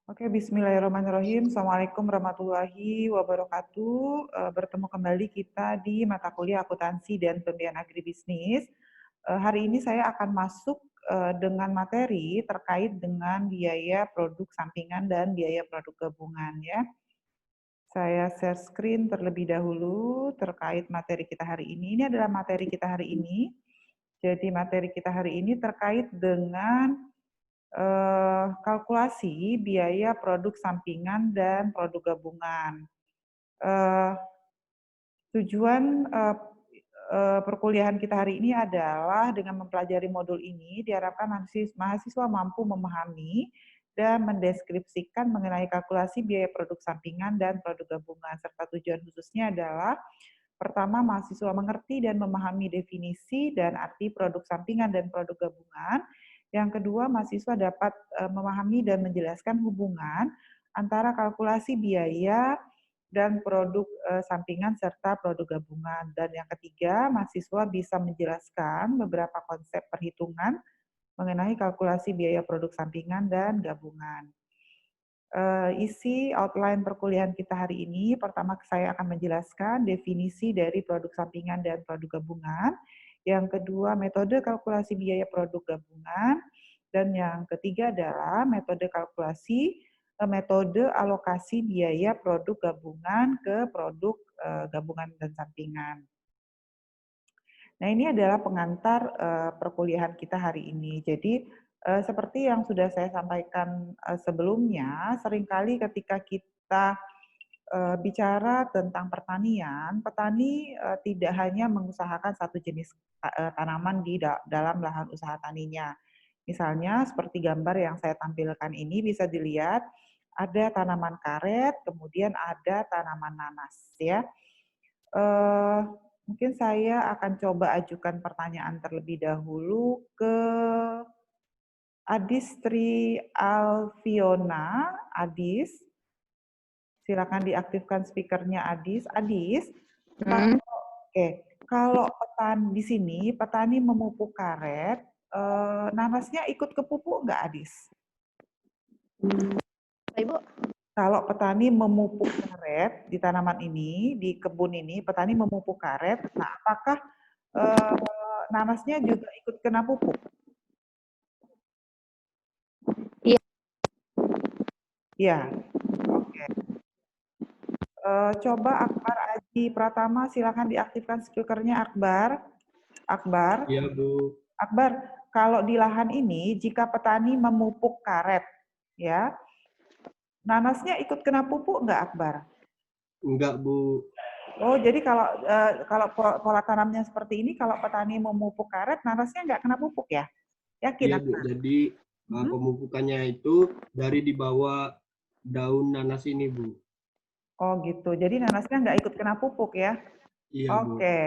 Oke, bismillahirrahmanirrahim. Assalamualaikum warahmatullahi wabarakatuh. Bertemu kembali kita di mata kuliah akuntansi dan pembiayaan agribisnis. Hari ini saya akan masuk dengan materi terkait dengan biaya produk sampingan dan biaya produk gabungan ya. Saya share screen terlebih dahulu terkait materi kita hari ini. Ini adalah materi kita hari ini. Jadi materi kita hari ini terkait dengan kalkulasi biaya produk sampingan dan produk gabungan. Eh, Tujuan perkuliahan kita hari ini adalah dengan mempelajari modul ini diharapkan mahasiswa mampu memahami dan mendeskripsikan mengenai kalkulasi biaya produk sampingan dan produk gabungan, serta tujuan khususnya adalah pertama, mahasiswa mengerti dan memahami definisi dan arti produk sampingan dan produk gabungan. Yang kedua, mahasiswa dapat memahami dan menjelaskan hubungan antara kalkulasi biaya dan produk sampingan serta produk gabungan. Dan yang ketiga, mahasiswa bisa menjelaskan beberapa konsep perhitungan mengenai kalkulasi biaya produk sampingan dan gabungan. Isi outline perkuliahan kita hari ini, pertama saya akan menjelaskan definisi dari produk sampingan dan produk gabungan. Yang kedua, metode kalkulasi biaya produk gabungan. Dan yang ketiga adalah metode alokasi biaya produk gabungan ke produk gabungan dan sampingan. Nah, ini adalah pengantar perkuliahan kita hari ini. Jadi, seperti yang sudah saya sampaikan sebelumnya, seringkali ketika kita bicara tentang pertanian, petani tidak hanya mengusahakan satu jenis tanaman di dalam lahan usaha taninya. Misalnya seperti gambar yang saya tampilkan ini bisa dilihat ada tanaman karet, kemudian ada tanaman nanas ya. Mungkin saya akan coba ajukan pertanyaan terlebih dahulu ke Adis Tri Alfiona. Adis, silakan diaktifkan speakernya Adis. Adis, oke, kalau petani di sini petani memupuk karet, nanasnya ikut ke pupuk nggak Adis? Ibu, Kalau petani memupuk karet di tanaman ini, di kebun ini, petani memupuk karet, nah apakah nanasnya juga ikut kena pupuk? Iya. Iya. Oke. Coba Akbar Aji Pratama, silakan diaktifkan speakernya Akbar. Akbar. Iya, Bu. Akbar, kalau di lahan ini, jika petani memupuk karet, ya, nanasnya ikut kena pupuk nggak Akbar? Enggak, Bu. Oh, jadi kalau pola tanamnya seperti ini, kalau petani memupuk karet, nanasnya nggak kena pupuk ya? Yakin, Iya, Bu. Akbar? Jadi pemupukannya itu dari di bawah daun nanas ini, Bu. Oh, gitu. Jadi nanasnya nggak ikut kena pupuk ya? Iya, Bu. Oke.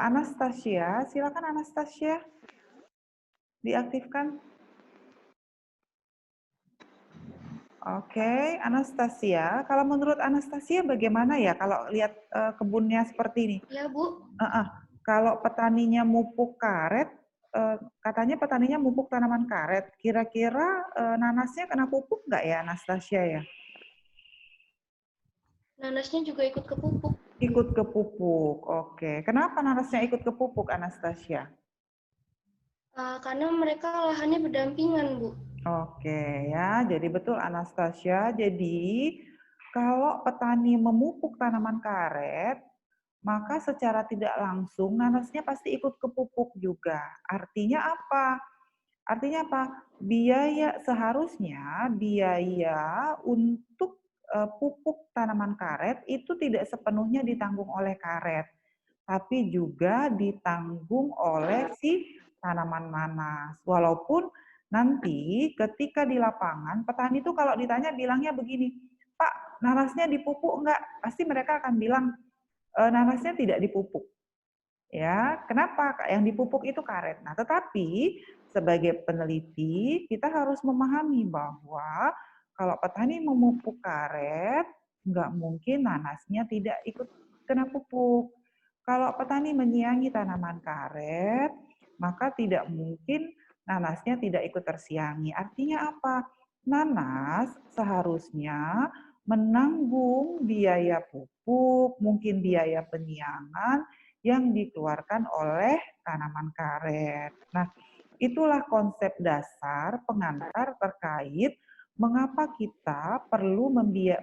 Anastasia, silakan Anastasia. Diaktifkan. Oke, Anastasia. Kalau menurut Anastasia bagaimana ya kalau lihat kebunnya seperti ini? iya Bu. Kalau petaninya mupuk karet, katanya petaninya mupuk tanaman karet. Kira-kira nanasnya kena pupuk nggak ya Anastasia ya? Nanasnya juga ikut ke pupuk. Ikut ke pupuk. Oke. Kenapa nanasnya ikut ke pupuk Anastasia? Karena mereka lahannya berdampingan, Bu. Oke ya, jadi betul Anastasia. Jadi kalau petani memupuk tanaman karet, maka secara tidak langsung nanasnya pasti ikut ke pupuk juga. Artinya apa? Artinya apa? Seharusnya biaya untuk pupuk tanaman karet itu tidak sepenuhnya ditanggung oleh karet, tapi juga ditanggung oleh si tanaman nanas. Walaupun nanti ketika di lapangan, petani itu kalau ditanya bilangnya begini, Pak, nanasnya dipupuk enggak? Pasti mereka akan bilang, nanasnya tidak dipupuk. Ya, kenapa? Yang dipupuk itu karet. Nah, tetapi sebagai peneliti kita harus memahami bahwa kalau petani memupuk karet, nggak mungkin nanasnya tidak ikut kena pupuk. Kalau petani menyiangi tanaman karet, maka tidak mungkin nanasnya tidak ikut tersiangi. Artinya apa? Nanas seharusnya menanggung biaya pupuk, mungkin biaya penyiangan yang dikeluarkan oleh tanaman karet. Nah, itulah konsep dasar pengantar terkait mengapa kita perlu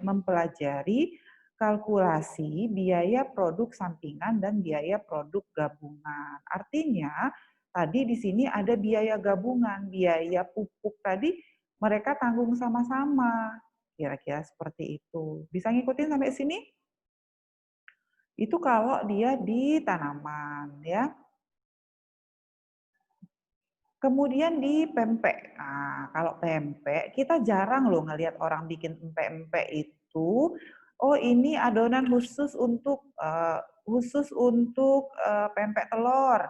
mempelajari kalkulasi biaya produk sampingan dan biaya produk gabungan. Artinya, tadi di sini ada biaya gabungan, biaya pupuk tadi mereka tanggung sama-sama. Kira-kira seperti itu. Bisa ngikutin sampai sini? Itu kalau dia di tanaman, ya. Kemudian di pempek. Nah, kalau pempek, kita jarang loh ngelihat orang bikin pempek itu. Oh, ini adonan khusus untuk pempek telur.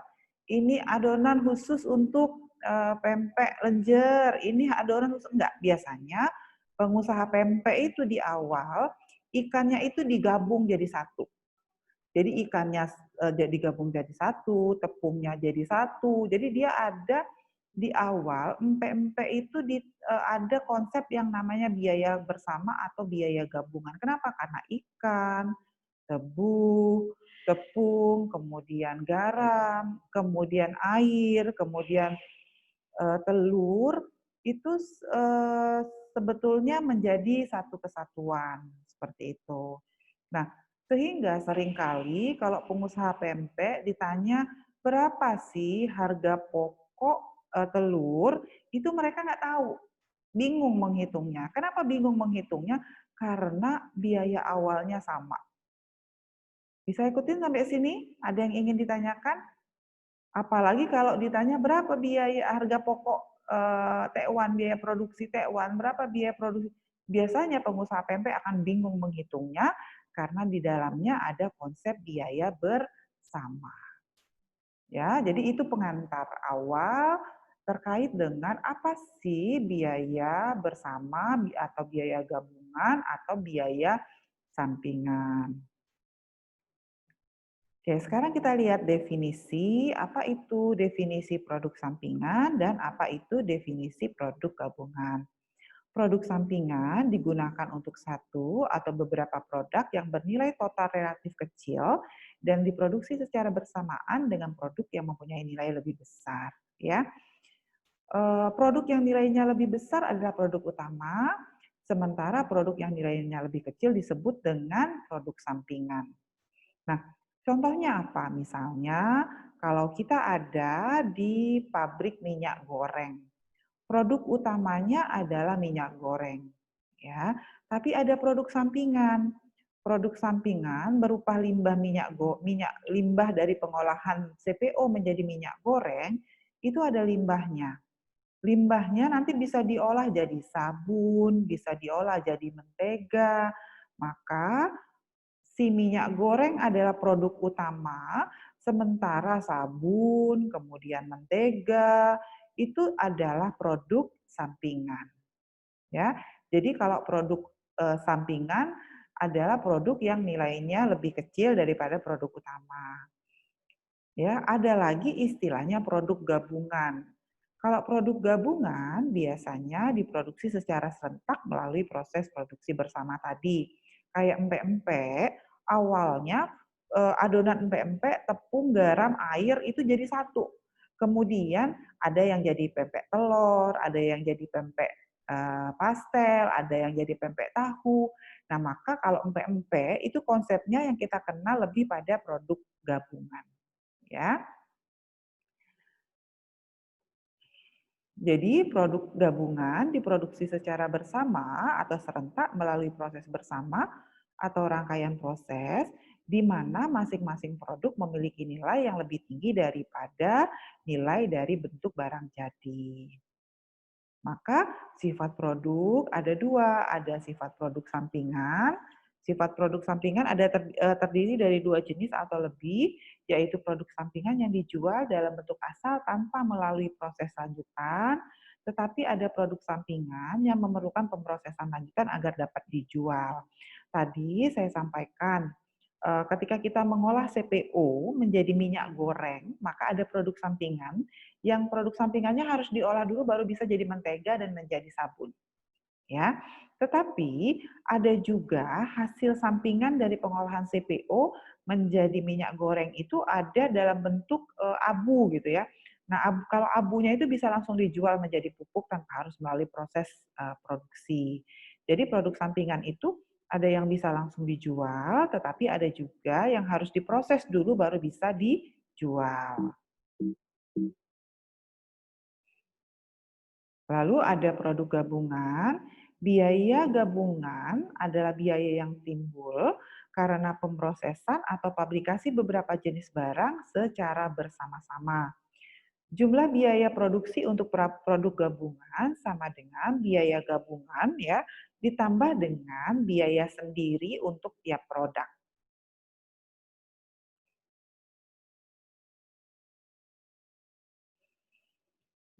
Ini adonan khusus untuk pempek lenjer. Ini adonan khusus enggak. Biasanya pengusaha pempek itu di awal ikannya itu digabung jadi satu. Jadi ikannya digabung jadi satu, tepungnya jadi satu. Jadi dia ada di awal empek-empek itu ada konsep yang namanya biaya bersama atau biaya gabungan. Kenapa? Karena ikan, tebu, tepung, kemudian garam, kemudian air, kemudian telur itu sebetulnya menjadi satu kesatuan seperti itu. Nah, sehingga seringkali kalau pengusaha pempek ditanya berapa sih harga pokok telur, itu mereka nggak tahu, bingung menghitungnya. Kenapa bingung menghitungnya? Karena biaya awalnya sama. Bisa ikutin sampai sini? Ada yang ingin ditanyakan? Apalagi kalau ditanya berapa biaya harga pokok tekwan, biaya produksi tekwan, berapa biaya produksi. Biasanya pengusaha pempek akan bingung menghitungnya karena di dalamnya ada konsep biaya bersama. Ya, jadi itu pengantar awal terkait dengan apa sih biaya bersama atau biaya gabungan atau biaya sampingan. Oke, sekarang kita lihat definisi, apa itu definisi produk sampingan dan apa itu definisi produk gabungan. Produk sampingan digunakan untuk satu atau beberapa produk yang bernilai total relatif kecil dan diproduksi secara bersamaan dengan produk yang mempunyai nilai lebih besar. Ya, produk yang nilainya lebih besar adalah produk utama, sementara produk yang nilainya lebih kecil disebut dengan produk sampingan. Nah, contohnya apa? Misalnya, kalau kita ada di pabrik minyak goreng, produk utamanya adalah minyak goreng, ya. Tapi ada produk sampingan. Produk sampingan berupa limbah limbah dari pengolahan CPO menjadi minyak goreng, itu ada limbahnya. Limbahnya nanti bisa diolah jadi sabun, bisa diolah jadi mentega. Maka si minyak goreng adalah produk utama, sementara sabun, kemudian mentega, itu adalah produk sampingan. Ya, jadi kalau produk sampingan adalah produk yang nilainya lebih kecil daripada produk utama. Ya, ada lagi istilahnya produk gabungan. Kalau produk gabungan biasanya diproduksi secara serentak melalui proses produksi bersama tadi. Kayak empek-empek, awalnya adonan empek-empek, tepung, garam, air itu jadi satu. Kemudian ada yang jadi pempek telur, ada yang jadi pempek pastel, ada yang jadi pempek tahu. Nah, maka kalau empek-empek itu konsepnya yang kita kenal lebih pada produk gabungan. Ya. Jadi produk gabungan diproduksi secara bersama atau serentak melalui proses bersama atau rangkaian proses di mana masing-masing produk memiliki nilai yang lebih tinggi daripada nilai dari bentuk barang jadi. Maka sifat produk ada dua, ada sifat produk sampingan. Sifat produk sampingan ada terdiri dari dua jenis atau lebih, yaitu produk sampingan yang dijual dalam bentuk asal tanpa melalui proses lanjutan, tetapi ada produk sampingan yang memerlukan pemrosesan lanjutan agar dapat dijual. Tadi saya sampaikan, ketika kita mengolah CPO menjadi minyak goreng, maka ada produk sampingan yang produk sampingannya harus diolah dulu baru bisa jadi mentega dan menjadi sabun. ya. Tetapi ada juga hasil sampingan dari pengolahan CPO menjadi minyak goreng itu ada dalam bentuk abu gitu ya. Nah, kalau abunya itu bisa langsung dijual menjadi pupuk tanpa harus melalui proses produksi. Jadi produk sampingan itu ada yang bisa langsung dijual, tetapi ada juga yang harus diproses dulu baru bisa dijual. Lalu ada produk gabungan. Biaya gabungan adalah biaya yang timbul karena pemrosesan atau pabrikasi beberapa jenis barang secara bersama-sama. Jumlah biaya produksi untuk produk gabungan sama dengan biaya gabungan ya, ditambah dengan biaya sendiri untuk tiap produk.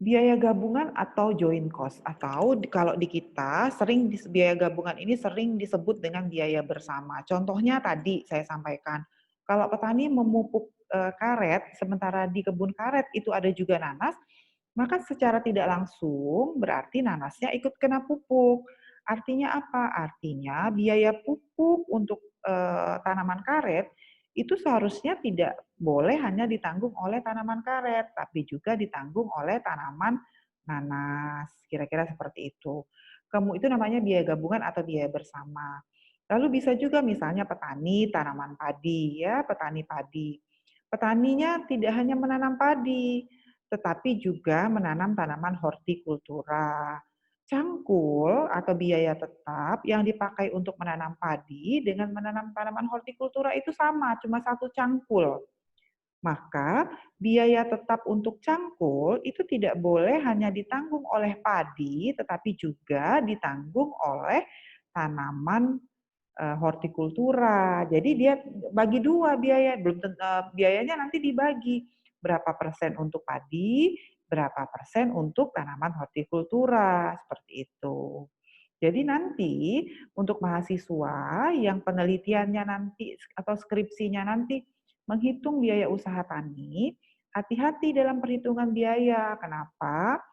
Biaya gabungan atau joint cost, atau kalau di kita biaya gabungan ini sering disebut dengan biaya bersama. Contohnya tadi saya sampaikan, kalau petani memupuk karet, sementara di kebun karet itu ada juga nanas, maka secara tidak langsung berarti nanasnya ikut kena pupuk. Artinya apa? Artinya biaya pupuk untuk tanaman karet itu seharusnya tidak boleh hanya ditanggung oleh tanaman karet, tapi juga ditanggung oleh tanaman nanas. Kira-kira seperti itu. Itu namanya biaya gabungan atau biaya bersama. Lalu bisa juga misalnya petani tanaman padi, ya, petani padi. Petaninya tidak hanya menanam padi, tetapi juga menanam tanaman hortikultura. Cangkul atau biaya tetap yang dipakai untuk menanam padi dengan menanam tanaman hortikultura itu sama, cuma satu cangkul. Maka biaya tetap untuk cangkul itu tidak boleh hanya ditanggung oleh padi, tetapi juga ditanggung oleh tanaman hortikultura. Jadi dia bagi dua biaya, biayanya nanti dibagi berapa persen untuk padi, berapa persen untuk tanaman hortikultura, seperti itu. Jadi nanti untuk mahasiswa yang penelitiannya nanti atau skripsinya nanti menghitung biaya usaha tani, hati-hati dalam perhitungan biaya. Kenapa?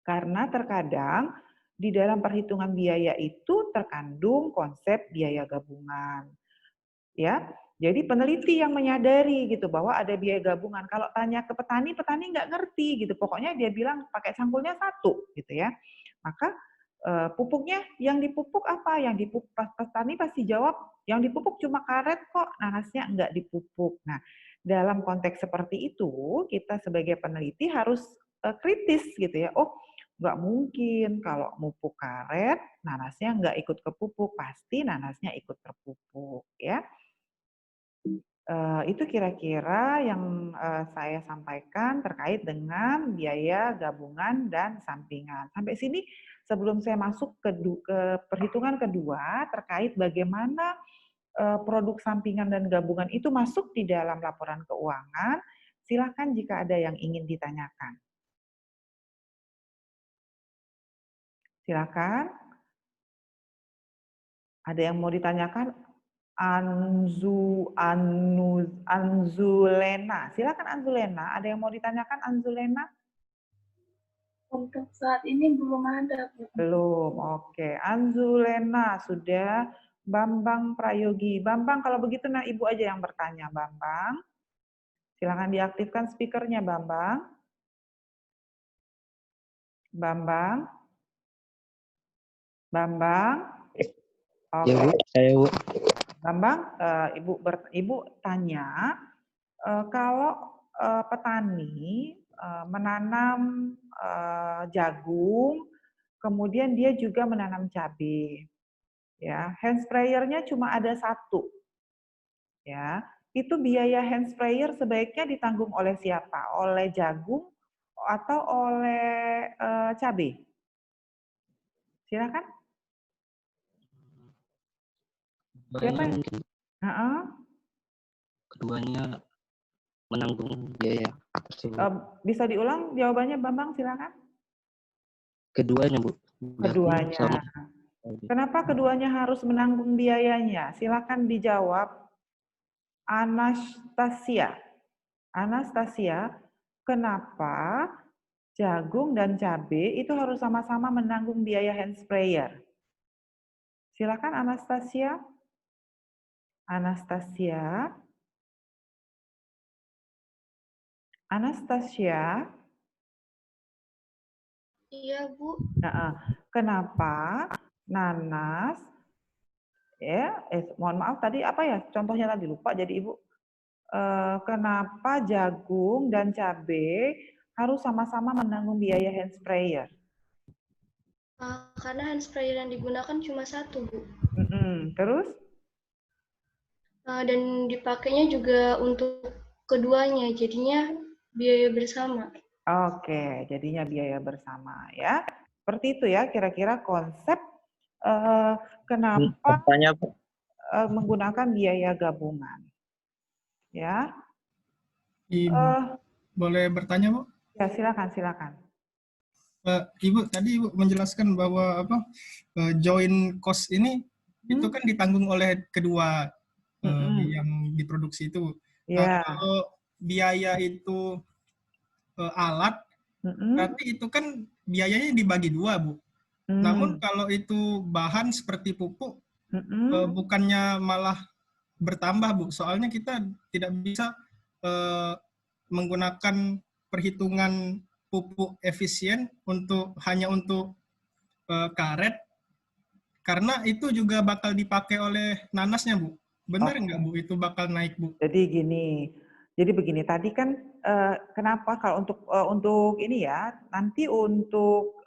Karena terkadang di dalam perhitungan biaya itu terkandung konsep biaya gabungan. Ya, jadi peneliti yang menyadari gitu bahwa ada biaya gabungan. Kalau tanya ke petani, petani nggak ngerti gitu. Pokoknya dia bilang pakai cangkulnya satu gitu ya. Maka pupuknya yang dipupuk apa? Yang dipupuk petani pasti jawab yang dipupuk cuma karet kok, nanasnya nggak dipupuk. Nah, dalam konteks seperti itu kita sebagai peneliti harus kritis gitu ya. Oh, nggak mungkin kalau mupuk karet nanasnya nggak ikut kepupuk, pasti nanasnya ikut terpupuk ya. Itu kira-kira yang saya sampaikan terkait dengan biaya gabungan dan sampingan. Sampai sini sebelum saya masuk ke perhitungan kedua terkait bagaimana produk sampingan dan gabungan itu masuk di dalam laporan keuangan, silakan jika ada yang ingin ditanyakan. Silakan. Ada yang mau ditanyakan? Anzulena. Silakan Anzulena. Ada yang mau ditanyakan Anzulena? Untuk saat ini belum ada. Belum. Oke. Anzulena sudah. Bambang Prayogi. Bambang, kalau begitu nah Ibu aja yang bertanya, Bambang. Silakan diaktifkan speakernya, Bambang. Bambang. Bambang. Ya, Bu. Saya, Bu. Bambang, Ibu tanya, kalau petani menanam jagung, kemudian dia juga menanam cabai, ya, hand sprayer-nya cuma ada satu, ya, itu biaya hand sprayer sebaiknya ditanggung oleh siapa? Oleh jagung atau oleh cabai? Silakan. Siapa? Mungkin keduanya menanggung biaya tersebut. Bisa diulang jawabannya, Bambang, silakan. Keduanya, Bu. Keduanya. Kenapa keduanya harus menanggung biayanya? Silakan dijawab. Anastasia. Anastasia, kenapa jagung dan cabai itu harus sama-sama menanggung biaya hand sprayer. Silakan Anastasia. Anastasia. Anastasia. Iya, Bu. Nah, kenapa nanas mohon maaf tadi apa ya contohnya tadi lupa jadi Ibu. Kenapa jagung dan cabai harus sama-sama menanggung biaya hand sprayer? Karena hand sprayer yang digunakan cuma satu, Bu. Terus? Dan dipakainya juga untuk keduanya, jadinya biaya bersama. Oke, jadinya biaya bersama ya. Seperti itu ya kira-kira konsep kenapa Bertanya, Bu. menggunakan biaya gabungan. Ya. Ibu, boleh bertanya, Bu? Ya, silakan, silakan. Ibu, tadi Ibu menjelaskan bahwa joint cost ini itu kan ditanggung oleh kedua yang diproduksi itu. Ya. Kalau biaya itu alat, berarti itu kan biayanya dibagi dua, Bu. Namun kalau itu bahan seperti pupuk, bukannya malah bertambah, Bu. Soalnya kita tidak bisa menggunakan perhitungan pupuk efisien hanya untuk karet, karena itu juga bakal dipakai oleh nanasnya, Bu. Benar nggak, Bu? Itu bakal naik, Bu? Jadi begini, tadi kan kenapa kalau untuk ini ya, nanti untuk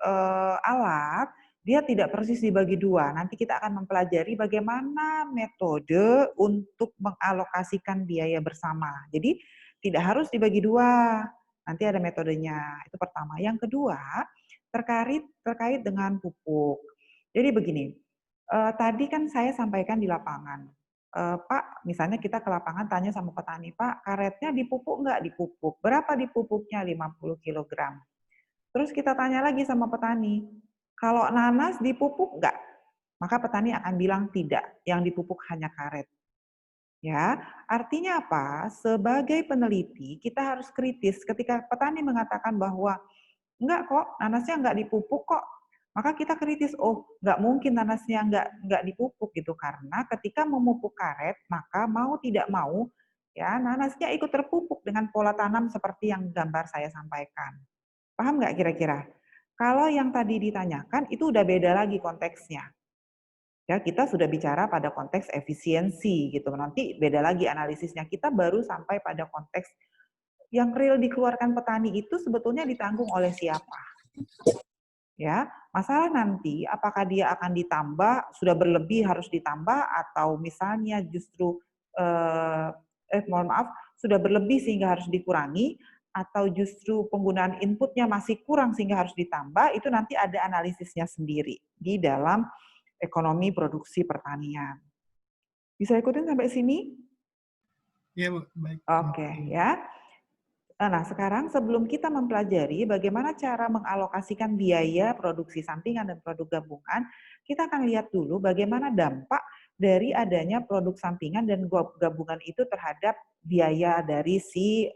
alat dia tidak persis dibagi dua. Nanti kita akan mempelajari bagaimana metode untuk mengalokasikan biaya bersama. Jadi tidak harus dibagi dua. Nanti ada metodenya. Itu pertama. Yang kedua, terkait dengan pupuk. Jadi begini, tadi kan saya sampaikan di lapangan. Pak, misalnya kita ke lapangan tanya sama petani, Pak, karetnya dipupuk nggak? Dipupuk. Berapa dipupuknya? 50 kg. Terus kita tanya lagi sama petani, kalau nanas dipupuk nggak? Maka petani akan bilang tidak, yang dipupuk hanya karet. Ya, artinya apa? Sebagai peneliti, kita harus kritis ketika petani mengatakan bahwa enggak kok, nanasnya enggak dipupuk kok. Maka kita kritis, oh nggak mungkin nanasnya nggak dipupuk gitu. Karena ketika memupuk karet, maka mau tidak mau, ya nanasnya ikut terpupuk dengan pola tanam seperti yang gambar saya sampaikan. Paham nggak kira-kira? Kalau yang tadi ditanyakan, itu udah beda lagi konteksnya. Ya, kita sudah bicara pada konteks efisiensi gitu. Nanti beda lagi analisisnya. Kita baru sampai pada konteks yang real dikeluarkan petani itu sebetulnya ditanggung oleh siapa? Ya, masalah nanti apakah dia akan ditambah, sudah berlebih harus ditambah atau misalnya justru mohon maaf, sudah berlebih sehingga harus dikurangi atau justru penggunaan inputnya masih kurang sehingga harus ditambah, itu nanti ada analisisnya sendiri di dalam ekonomi produksi pertanian. Bisa ikutin sampai sini? Iya, Bu. Baik. Oke, ya. Nah, sekarang sebelum kita mempelajari bagaimana cara mengalokasikan biaya produksi sampingan dan produk gabungan, kita akan lihat dulu bagaimana dampak dari adanya produk sampingan dan gabungan itu terhadap biaya dari si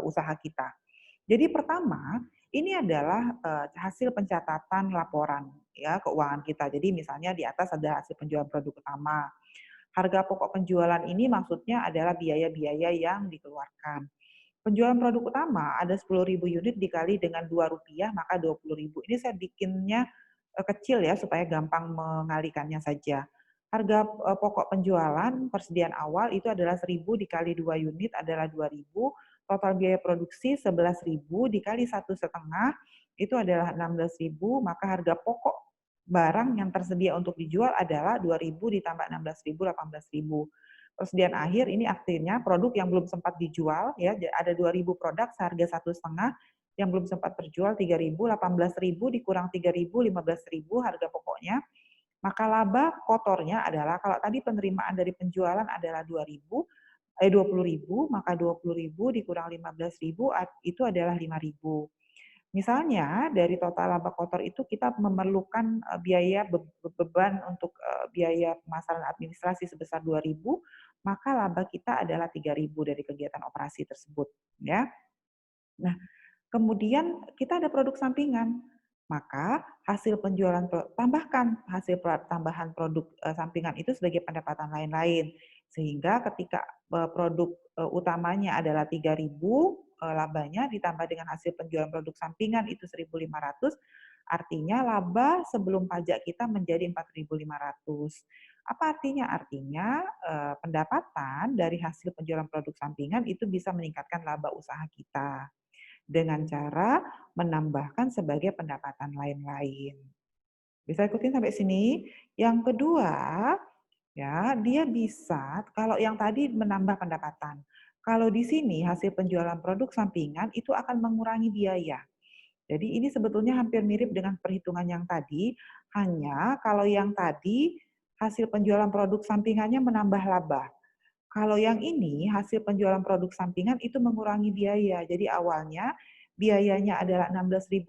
usaha kita. Jadi pertama, ini adalah hasil pencatatan laporan ya keuangan kita. Jadi misalnya di atas ada hasil penjualan produk utama. Harga pokok penjualan ini maksudnya adalah biaya-biaya yang dikeluarkan. Penjualan produk utama ada 10.000 unit dikali dengan Rp2, maka 20.000. Ini saya bikinnya kecil ya supaya gampang mengalikannya saja. Harga pokok penjualan persediaan awal itu adalah 1.000 dikali 2 unit adalah 2.000. Total biaya produksi 11.000 dikali 1,5 itu adalah 16.000, maka harga pokok barang yang tersedia untuk dijual adalah 2.000 ditambah 16.000, 18.000. Persediaan akhir ini artinya produk yang belum sempat dijual, ya ada 2.000 produk seharga 1,5, yang belum sempat terjual 3.000, 18.000 dikurang 3.000, 15.000 harga pokoknya. Maka laba kotornya adalah kalau tadi penerimaan dari penjualan adalah 20.000, maka 20.000 dikurang 15.000 itu adalah 5.000. Misalnya dari total laba kotor itu kita memerlukan biaya beban untuk biaya pemasaran administrasi sebesar 2.000, maka laba kita adalah 3.000 dari kegiatan operasi tersebut, ya. Nah, Kemudian kita ada produk sampingan, maka hasil penjualan tambahkan hasil tambahan produk sampingan itu sebagai pendapatan lain-lain. Sehingga ketika produk utamanya adalah 3.000, labanya ditambah dengan hasil penjualan produk sampingan itu 1.500, artinya laba sebelum pajak kita menjadi 4.500. Apa artinya? Artinya pendapatan dari hasil penjualan produk sampingan itu bisa meningkatkan laba usaha kita dengan cara menambahkan sebagai pendapatan lain-lain. Bisa ikutin sampai sini? Yang kedua, ya, dia bisa kalau yang tadi menambah pendapatan. Kalau di sini hasil penjualan produk sampingan itu akan mengurangi biaya. Jadi ini sebetulnya hampir mirip dengan perhitungan yang tadi, hanya kalau yang tadi hasil penjualan produk sampingannya menambah laba. Kalau yang ini hasil penjualan produk sampingan itu mengurangi biaya. Jadi awalnya biayanya adalah 16.500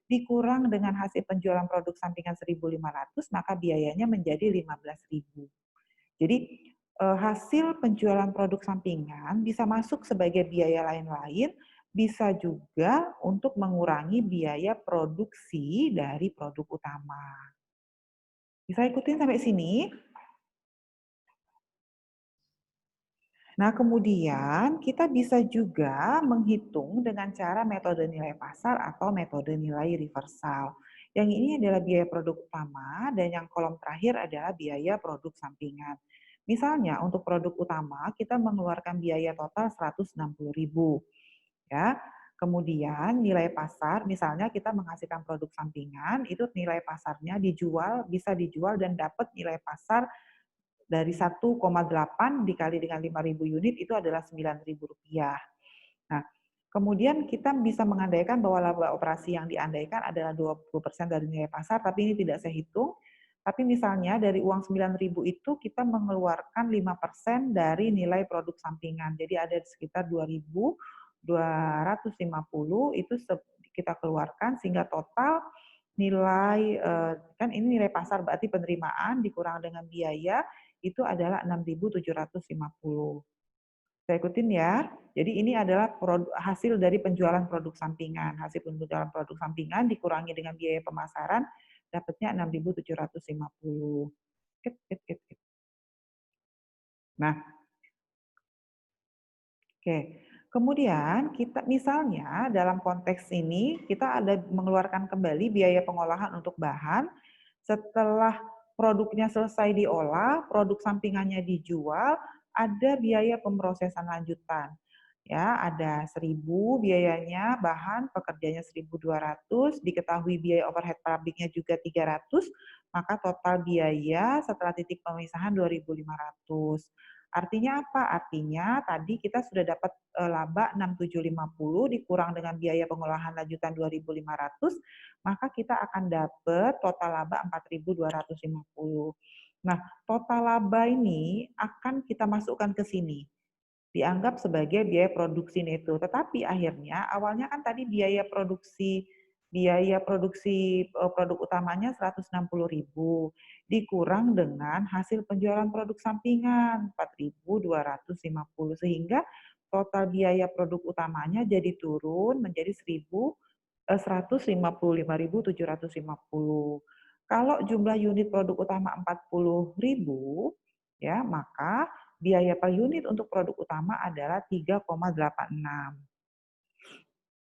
dikurang dengan hasil penjualan produk sampingan 1.500, maka biayanya menjadi 15.000. Jadi hasil penjualan produk sampingan bisa masuk sebagai biaya lain-lain, bisa juga untuk mengurangi biaya produksi dari produk utama. Bisa ikutin sampai sini? Nah, kemudian kita bisa juga menghitung dengan cara metode nilai pasar atau metode nilai reversal. Yang ini adalah biaya produk utama dan yang kolom terakhir adalah biaya produk sampingan. Misalnya untuk produk utama kita mengeluarkan biaya total 160.000. Ya. Kemudian nilai pasar, misalnya kita menghasilkan produk sampingan, itu nilai pasarnya bisa dijual dan dapat nilai pasar dari 1,8 dikali dengan 5.000 unit itu adalah Rp9.000. Nah, kemudian kita bisa mengandaikan bahwa laba operasi yang diandaikan adalah 20% dari nilai pasar, tapi ini tidak saya hitung. Tapi misalnya dari uang 9.000 itu kita mengeluarkan 5% dari nilai produk sampingan. Jadi ada sekitar 2.250 itu kita keluarkan sehingga total nilai, kan ini nilai pasar berarti penerimaan dikurang dengan biaya, itu adalah 6.750. Saya ikutin ya. Jadi ini adalah hasil dari penjualan produk sampingan. Hasil penjualan produk sampingan dikurangi dengan biaya pemasaran, dapatnya 6.750. Nah, oke. Kemudian kita misalnya dalam konteks ini kita ada mengeluarkan kembali biaya pengolahan untuk bahan setelah produknya selesai diolah, produk sampingannya dijual, ada biaya pemrosesan lanjutan. Ya, ada 1.000 biayanya, bahan pekerjanya 1.200, diketahui biaya overhead pabriknya juga 300, maka total biaya setelah titik pemisahan 2.500. Artinya apa? Artinya tadi kita sudah dapat laba 6.750 dikurang dengan biaya pengolahan lanjutan 2.500, maka kita akan dapat total laba 4.250. Nah, total laba ini akan kita masukkan ke sini. Dianggap sebagai biaya produksi neto. Tetapi akhirnya awalnya kan tadi biaya produksi produk utamanya 160.000 dikurang dengan hasil penjualan produk sampingan 4.250 sehingga total biaya produk utamanya jadi turun menjadi 155.750. Kalau jumlah unit produk utama 40.000 ya, maka biaya per unit untuk produk utama adalah 3,86.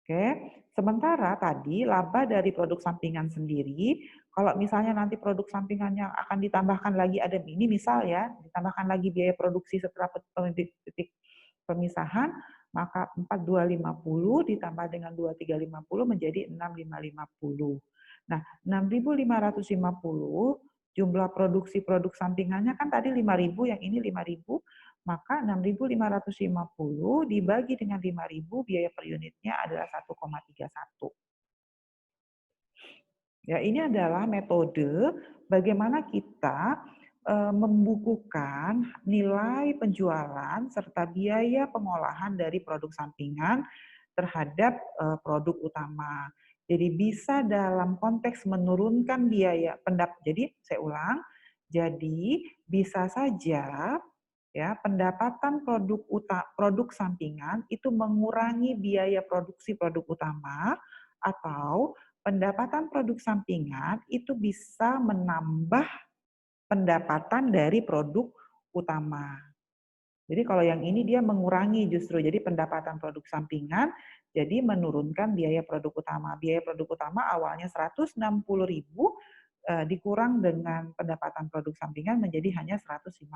Oke, sementara tadi laba dari produk sampingan sendiri, kalau misalnya nanti produk sampingan yang akan ditambahkan lagi ada ini misal ya, ditambahkan lagi biaya produksi setelah titik pemisahan, maka 4.250 ditambah dengan 2.350 menjadi 6.550. Nah, 6.550 jumlah produksi produk sampingannya kan tadi 5.000, yang ini 5.000, maka 6.550 dibagi dengan 5.000 biaya per unitnya adalah 1,31. Ya, ini adalah metode bagaimana kita membukukan nilai penjualan serta biaya pengolahan dari produk sampingan terhadap produk utama. Jadi bisa dalam konteks menurunkan biaya Jadi saya ulang, jadi bisa saja Ya, pendapatan produk sampingan itu mengurangi biaya produksi produk utama, atau pendapatan produk sampingan itu bisa menambah pendapatan dari produk utama. Jadi kalau yang ini dia mengurangi justru, jadi pendapatan produk sampingan jadi menurunkan biaya produk utama. Biaya produk utama awalnya 160.000 dikurang dengan pendapatan produk sampingan menjadi hanya 155.000.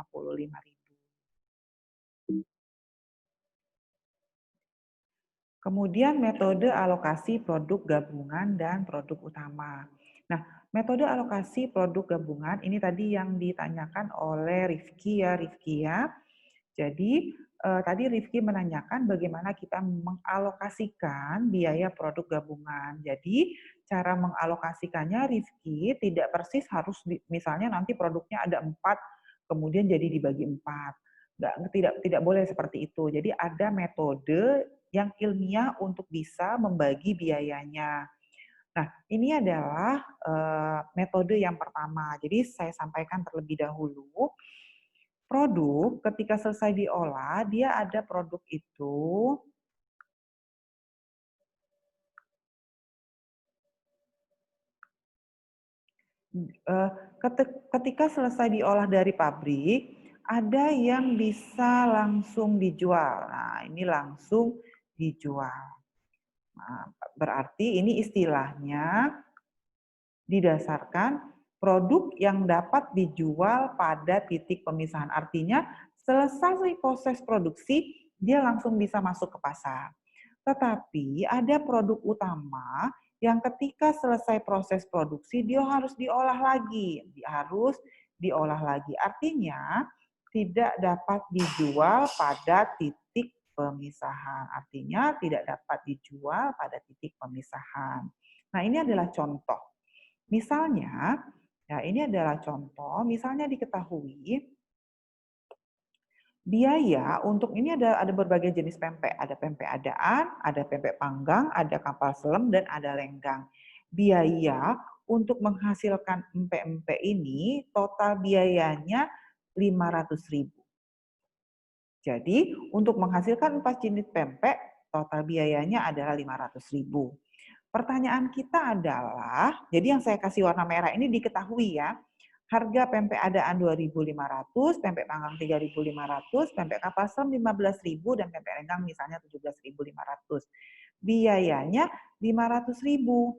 Kemudian metode alokasi produk gabungan dan produk utama. Nah, metode alokasi produk gabungan ini tadi yang ditanyakan oleh Rifki ya. Jadi tadi Rifki menanyakan bagaimana kita mengalokasikan biaya produk gabungan. Jadi cara mengalokasikannya Rifki tidak persis harus misalnya nanti produknya ada 4 kemudian jadi dibagi 4. Tidak boleh seperti itu. Jadi ada metode yang ilmiah untuk bisa membagi biayanya. Nah, ini adalah metode yang pertama. Jadi saya sampaikan terlebih dahulu. Produk ketika selesai diolah, dia ada produk itu ketika selesai diolah dari pabrik, ada yang bisa langsung dijual. Nah, ini langsung dijual. Nah, berarti ini istilahnya didasarkan produk yang dapat dijual pada titik pemisahan. Artinya selesai proses produksi, dia langsung bisa masuk ke pasar. Tetapi ada produk utama yang ketika selesai proses produksi, dia harus diolah lagi. Artinya tidak dapat dijual pada titik pemisahan. Nah, ini adalah contoh. Misalnya, ya ini adalah contoh, misalnya diketahui biaya untuk ini ada berbagai jenis pempek. Ada pempek adaan, ada pempek panggang, ada kapal selam, dan ada lenggang. Biaya untuk menghasilkan empek-empek ini, total biayanya 500.000. Jadi, untuk menghasilkan 4 jenis pempek, total biayanya adalah 500.000. Pertanyaan kita adalah, jadi yang saya kasih warna merah ini diketahui ya, harga pempek adaan 2.500, pempek panggang 3.500, pempek kapal selam 15.000, dan pempek lenggang misalnya 17.500. Biayanya 500.000.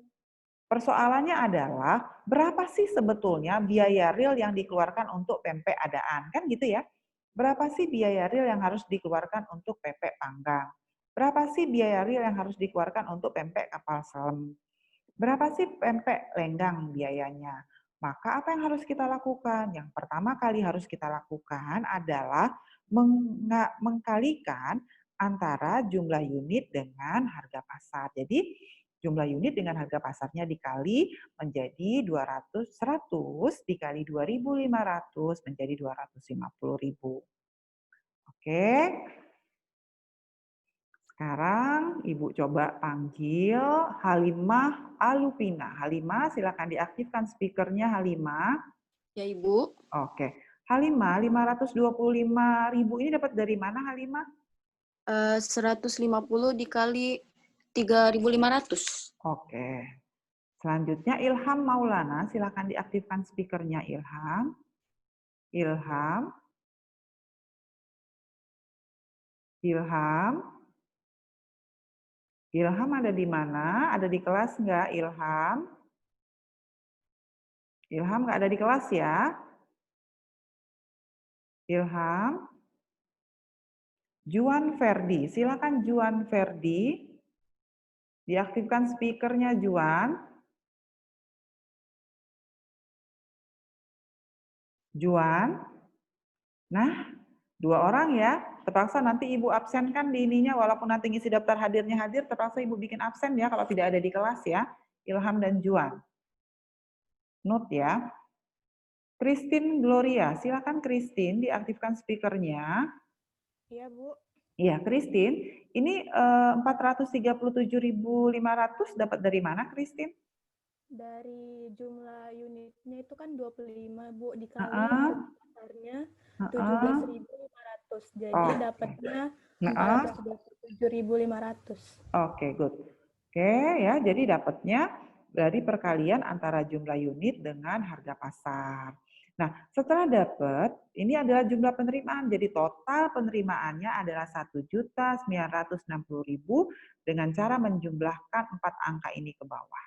Persoalannya adalah, berapa sih sebetulnya biaya real yang dikeluarkan untuk pempek adaan? Kan gitu ya. Berapa sih biaya real yang harus dikeluarkan untuk pempek panggang? Berapa sih biaya real yang harus dikeluarkan untuk pempek kapal selam? Berapa sih pempek lenggang biayanya? Maka apa yang harus kita lakukan? Yang pertama kali harus kita lakukan adalah mengkalikan antara jumlah unit dengan harga pasar. Jadi jumlah unit dengan harga pasarnya dikali menjadi 100 dikali 2.500 menjadi 250.000. Oke. Sekarang Ibu coba panggil Halimah Alupina. Halimah, silakan diaktifkan speakernya Halimah. Ya, Ibu. Oke. Halimah, 525.000 ini dapat dari mana Halimah? 150 dikali 3.500. Oke. Selanjutnya Ilham Maulana, silakan diaktifkan speakernya Ilham. Ilham. Ilham ada di mana? Ada di kelas nggak Ilham? Ilham nggak ada di kelas ya? Ilham. Juan Ferdi, silakan Juan Ferdi. Diaktifkan speakernya Juan. Juan. Nah, 2 orang ya. Terpaksa nanti Ibu absenkan di ininya, walaupun nanti ngisi daftar hadirnya hadir, terpaksa Ibu bikin absen ya kalau tidak ada di kelas ya. Ilham dan Juan. Note ya. Christine Gloria, silakan Christine diaktifkan speakernya. Iya, Bu. Iya, Christine. Ini 437.500 dapat dari mana, Christine? Dari jumlah unitnya itu kan 25, Bu, dikali harga pasarnya 17.500. Jadi dapatnya Nah, 427.500. Oke, good. Oke, ya, jadi dapatnya dari perkalian antara jumlah unit dengan harga pasar. Nah, setelah dapat, ini adalah jumlah penerimaan. Jadi total penerimaannya adalah 1.960.000 dengan cara menjumlahkan 4 angka ini ke bawah.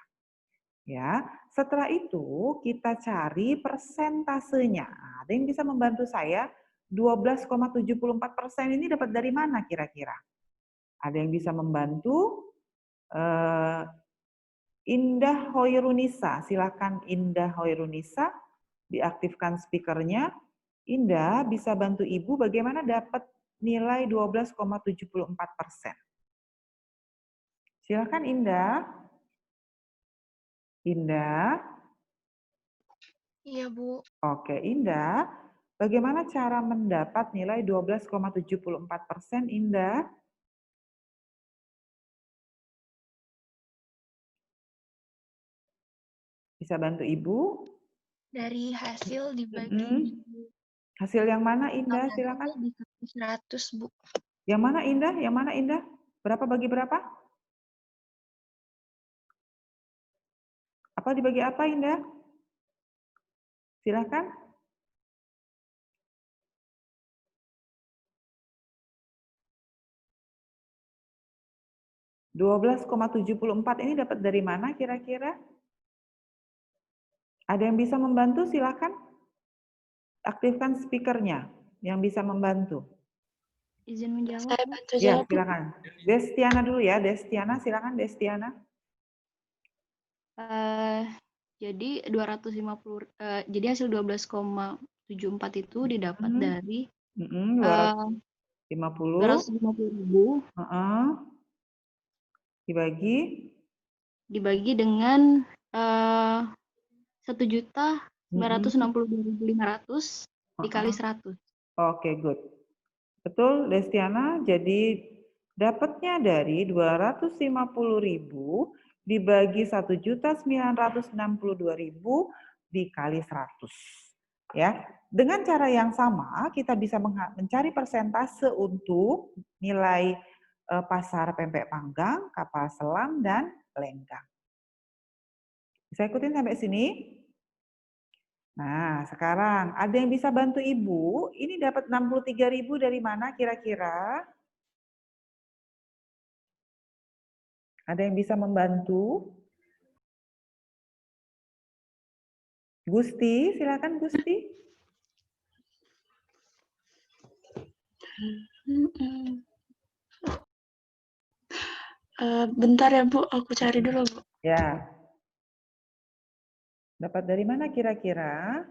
Ya, setelah itu kita cari persentasenya. Ada yang bisa membantu saya? 12,74% ini dapat dari mana kira-kira? Ada yang bisa membantu? Indah Hoirunisa, silakan Indah Hoirunisa, diaktifkan speakernya. Indah bisa bantu Ibu bagaimana dapat nilai 12,74%. Silakan Indah. Indah. Iya, Bu. Oke, Indah. Bagaimana cara mendapat nilai 12,74%, Indah? Bisa bantu Ibu? Dari hasil dibagi Hasil yang mana, Indah? Silakan. dikali 100, Bu. Yang mana, Indah? Yang mana, Indah? Berapa bagi berapa? Apa dibagi apa, Indah? Silakan. (12,74) ini dapat dari mana kira-kira? Ada yang bisa membantu? Silakan. Aktifkan speakernya yang bisa membantu. Izin menjawab. Saya bantu Ya, jawab. silakan. Destiana dulu ya, Destiana, silakan Destiana. Jadi 250 jadi hasil 12,74 itu didapat dari 250.000 dibagi dengan 1.962.500 dikali 100. Oke, good. Betul, Destiana. Jadi dapatnya dari 250.000 dibagi 1.962.000 dikali 100. Ya, dengan cara yang sama kita bisa mencari persentase untuk nilai pasar pempek panggang, kapal selam, dan lenggang. Bisa ikutin sampai sini? Nah, sekarang ada yang bisa bantu Ibu? Ini dapat 63.000 dari mana kira-kira? Ada yang bisa membantu? Gusti, silakan Gusti. Bentar ya Bu, aku cari dulu Bu. Ya. Dapat dari mana kira-kira?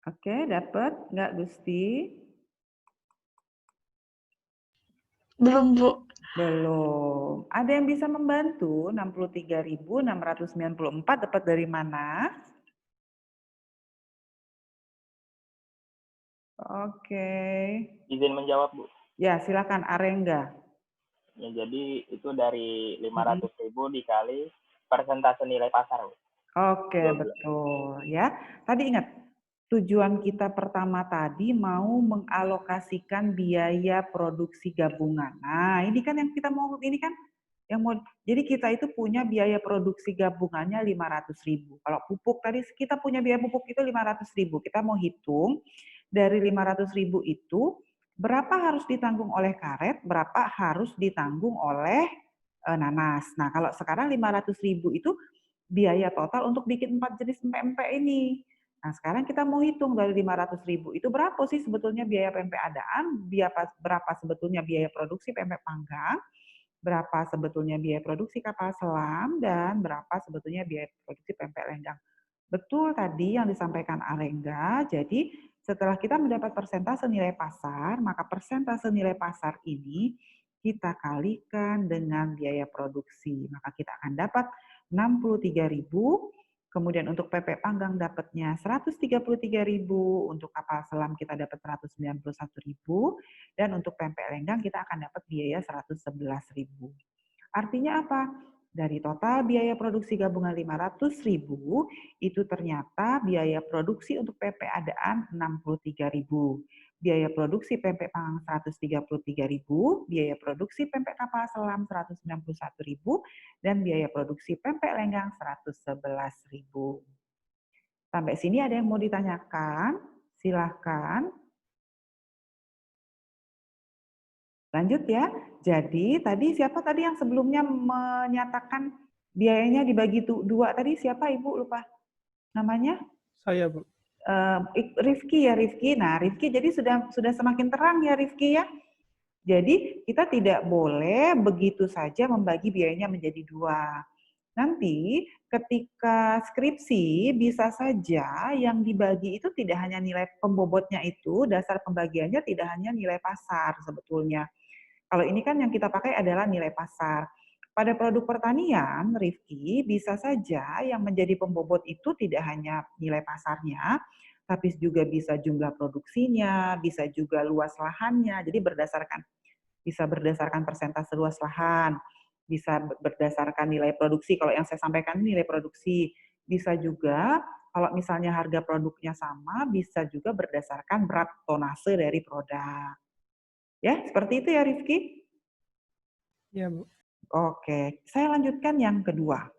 Oke, dapat nggak Gusti? Belum Bu. Belum. Ada yang bisa membantu? 63.694 dapat dari mana? Oke. Izin menjawab, Bu. Ya, silakan Arengga. Ya, jadi itu dari 500.000 dikali persentase nilai pasar, Bu. Oke, betul. Ya, tadi ingat, tujuan kita pertama tadi mau mengalokasikan biaya produksi gabungan. Nah, ini kan yang kita mau, ini kan yang mau, jadi kita itu punya biaya produksi gabungannya 500.000. Kalau pupuk tadi kita punya biaya pupuk itu 500.000. Kita mau hitung dari 500.000 itu berapa harus ditanggung oleh karet, berapa harus ditanggung oleh nanas. Nah, kalau sekarang 500.000 itu biaya total untuk bikin 4 jenis pempek ini. Nah, sekarang kita mau hitung dari 500.000 itu berapa sih sebetulnya biaya pempek adaan, berapa sebetulnya biaya produksi pempek panggang, berapa sebetulnya biaya produksi kapal selam, dan berapa sebetulnya biaya produksi pempek lenggang. Betul tadi yang disampaikan Arengga, jadi setelah kita mendapat persentase nilai pasar, maka persentase nilai pasar ini kita kalikan dengan biaya produksi. Maka kita akan dapat 63.000, Kemudian untuk PP panggang dapatnya 133.000, untuk kapal selam kita dapat 191.000, dan untuk pempek lenggang kita akan dapat biaya 111.000. Artinya apa? Dari total biaya produksi gabungan 500.000, itu ternyata biaya produksi untuk pempek adaan 63.000. Biaya produksi pempek panggang 133.000, biaya produksi pempek kapal selam 191.000, dan biaya produksi pempek lenggang 111.000. Sampai sini ada yang mau ditanyakan? Silahkan. Lanjut ya. Jadi tadi siapa tadi yang sebelumnya menyatakan biayanya dibagi dua tadi? Siapa Ibu? Lupa namanya? Saya, Bu. Rifki ya, Rifki. Nah, Rifki jadi sudah semakin terang ya, Rifki ya. Jadi kita tidak boleh begitu saja membagi biayanya menjadi dua. Nanti ketika skripsi bisa saja yang dibagi itu tidak hanya nilai pembobotnya itu, dasar pembagiannya tidak hanya nilai pasar sebetulnya. Kalau ini kan yang kita pakai adalah nilai pasar. Pada produk pertanian, Rifki, bisa saja yang menjadi pembobot itu tidak hanya nilai pasarnya, tapi juga bisa jumlah produksinya, bisa juga luas lahannya. Jadi bisa berdasarkan persentase luas lahan, bisa berdasarkan nilai produksi. Kalau yang saya sampaikan ini nilai produksi. Bisa juga kalau misalnya harga produknya sama, bisa juga berdasarkan berat tonase dari produk. Ya, seperti itu ya Rifki? Iya, Bu. Oke, saya lanjutkan yang kedua.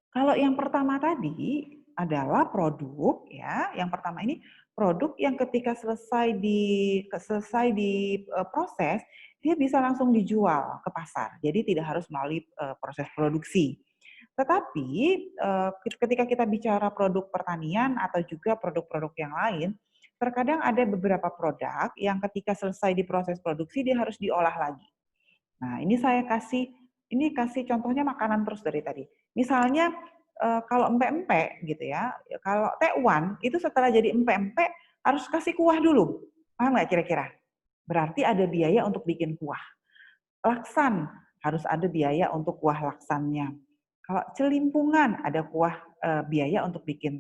Kalau yang pertama tadi adalah produk, ya. Yang pertama ini produk yang ketika selesai diproses, dia bisa langsung dijual ke pasar. Jadi tidak harus melalui proses produksi. Tetapi ketika kita bicara produk pertanian atau juga produk-produk yang lain, terkadang ada beberapa produk yang ketika selesai diproses produksi dia harus diolah lagi. Nah, ini saya kasih contohnya makanan terus dari tadi. Misalnya kalau empek-empek gitu ya, kalau tekwan itu setelah jadi empek-empek harus kasih kuah dulu. Paham nggak kira-kira? Berarti ada biaya untuk bikin kuah. Laksan harus ada biaya untuk kuah laksannya. Kalau celimpungan ada biaya untuk bikin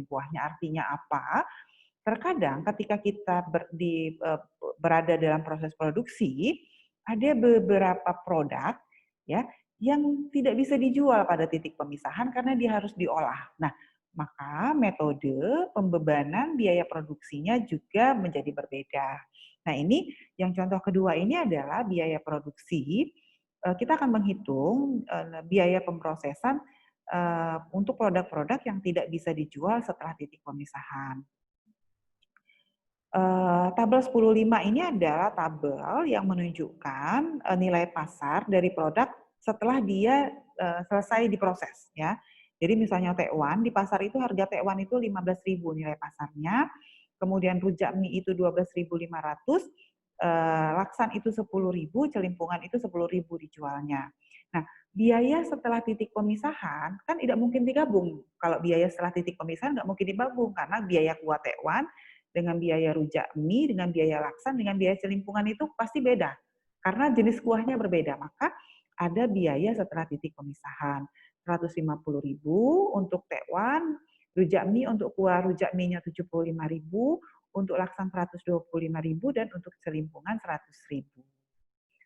kuahnya. Artinya apa? Terkadang ketika kita berada dalam proses produksi, ada beberapa produk ya yang tidak bisa dijual pada titik pemisahan karena dia harus diolah. Nah, maka metode pembebanan biaya produksinya juga menjadi berbeda. Nah, ini yang contoh kedua ini adalah biaya produksi. Kita akan menghitung biaya pemprosesan untuk produk-produk yang tidak bisa dijual setelah titik pemisahan. Tabel 10.5 ini adalah tabel yang menunjukkan nilai pasar dari produk setelah dia selesai diproses ya. Jadi misalnya tekwan, di pasar itu harga tekwan itu 15.000 nilai pasarnya, kemudian rujak mie itu 12.500, laksan itu 10.000, celimpungan itu 10.000 dijualnya. Nah, biaya setelah titik pemisahan kan tidak mungkin digabung. Kalau biaya setelah titik pemisahan nggak mungkin digabung karena biaya kuah tekwan dengan biaya rujak mie, dengan biaya laksan, dengan biaya celimpungan itu pasti beda. Karena jenis kuahnya berbeda. Maka ada biaya setelah titik pemisahan. 150.000 untuk tekwan, rujak mie untuk kuah rujak mie-nya 75.000, untuk laksan 125.000, dan untuk celimpungan 100.000.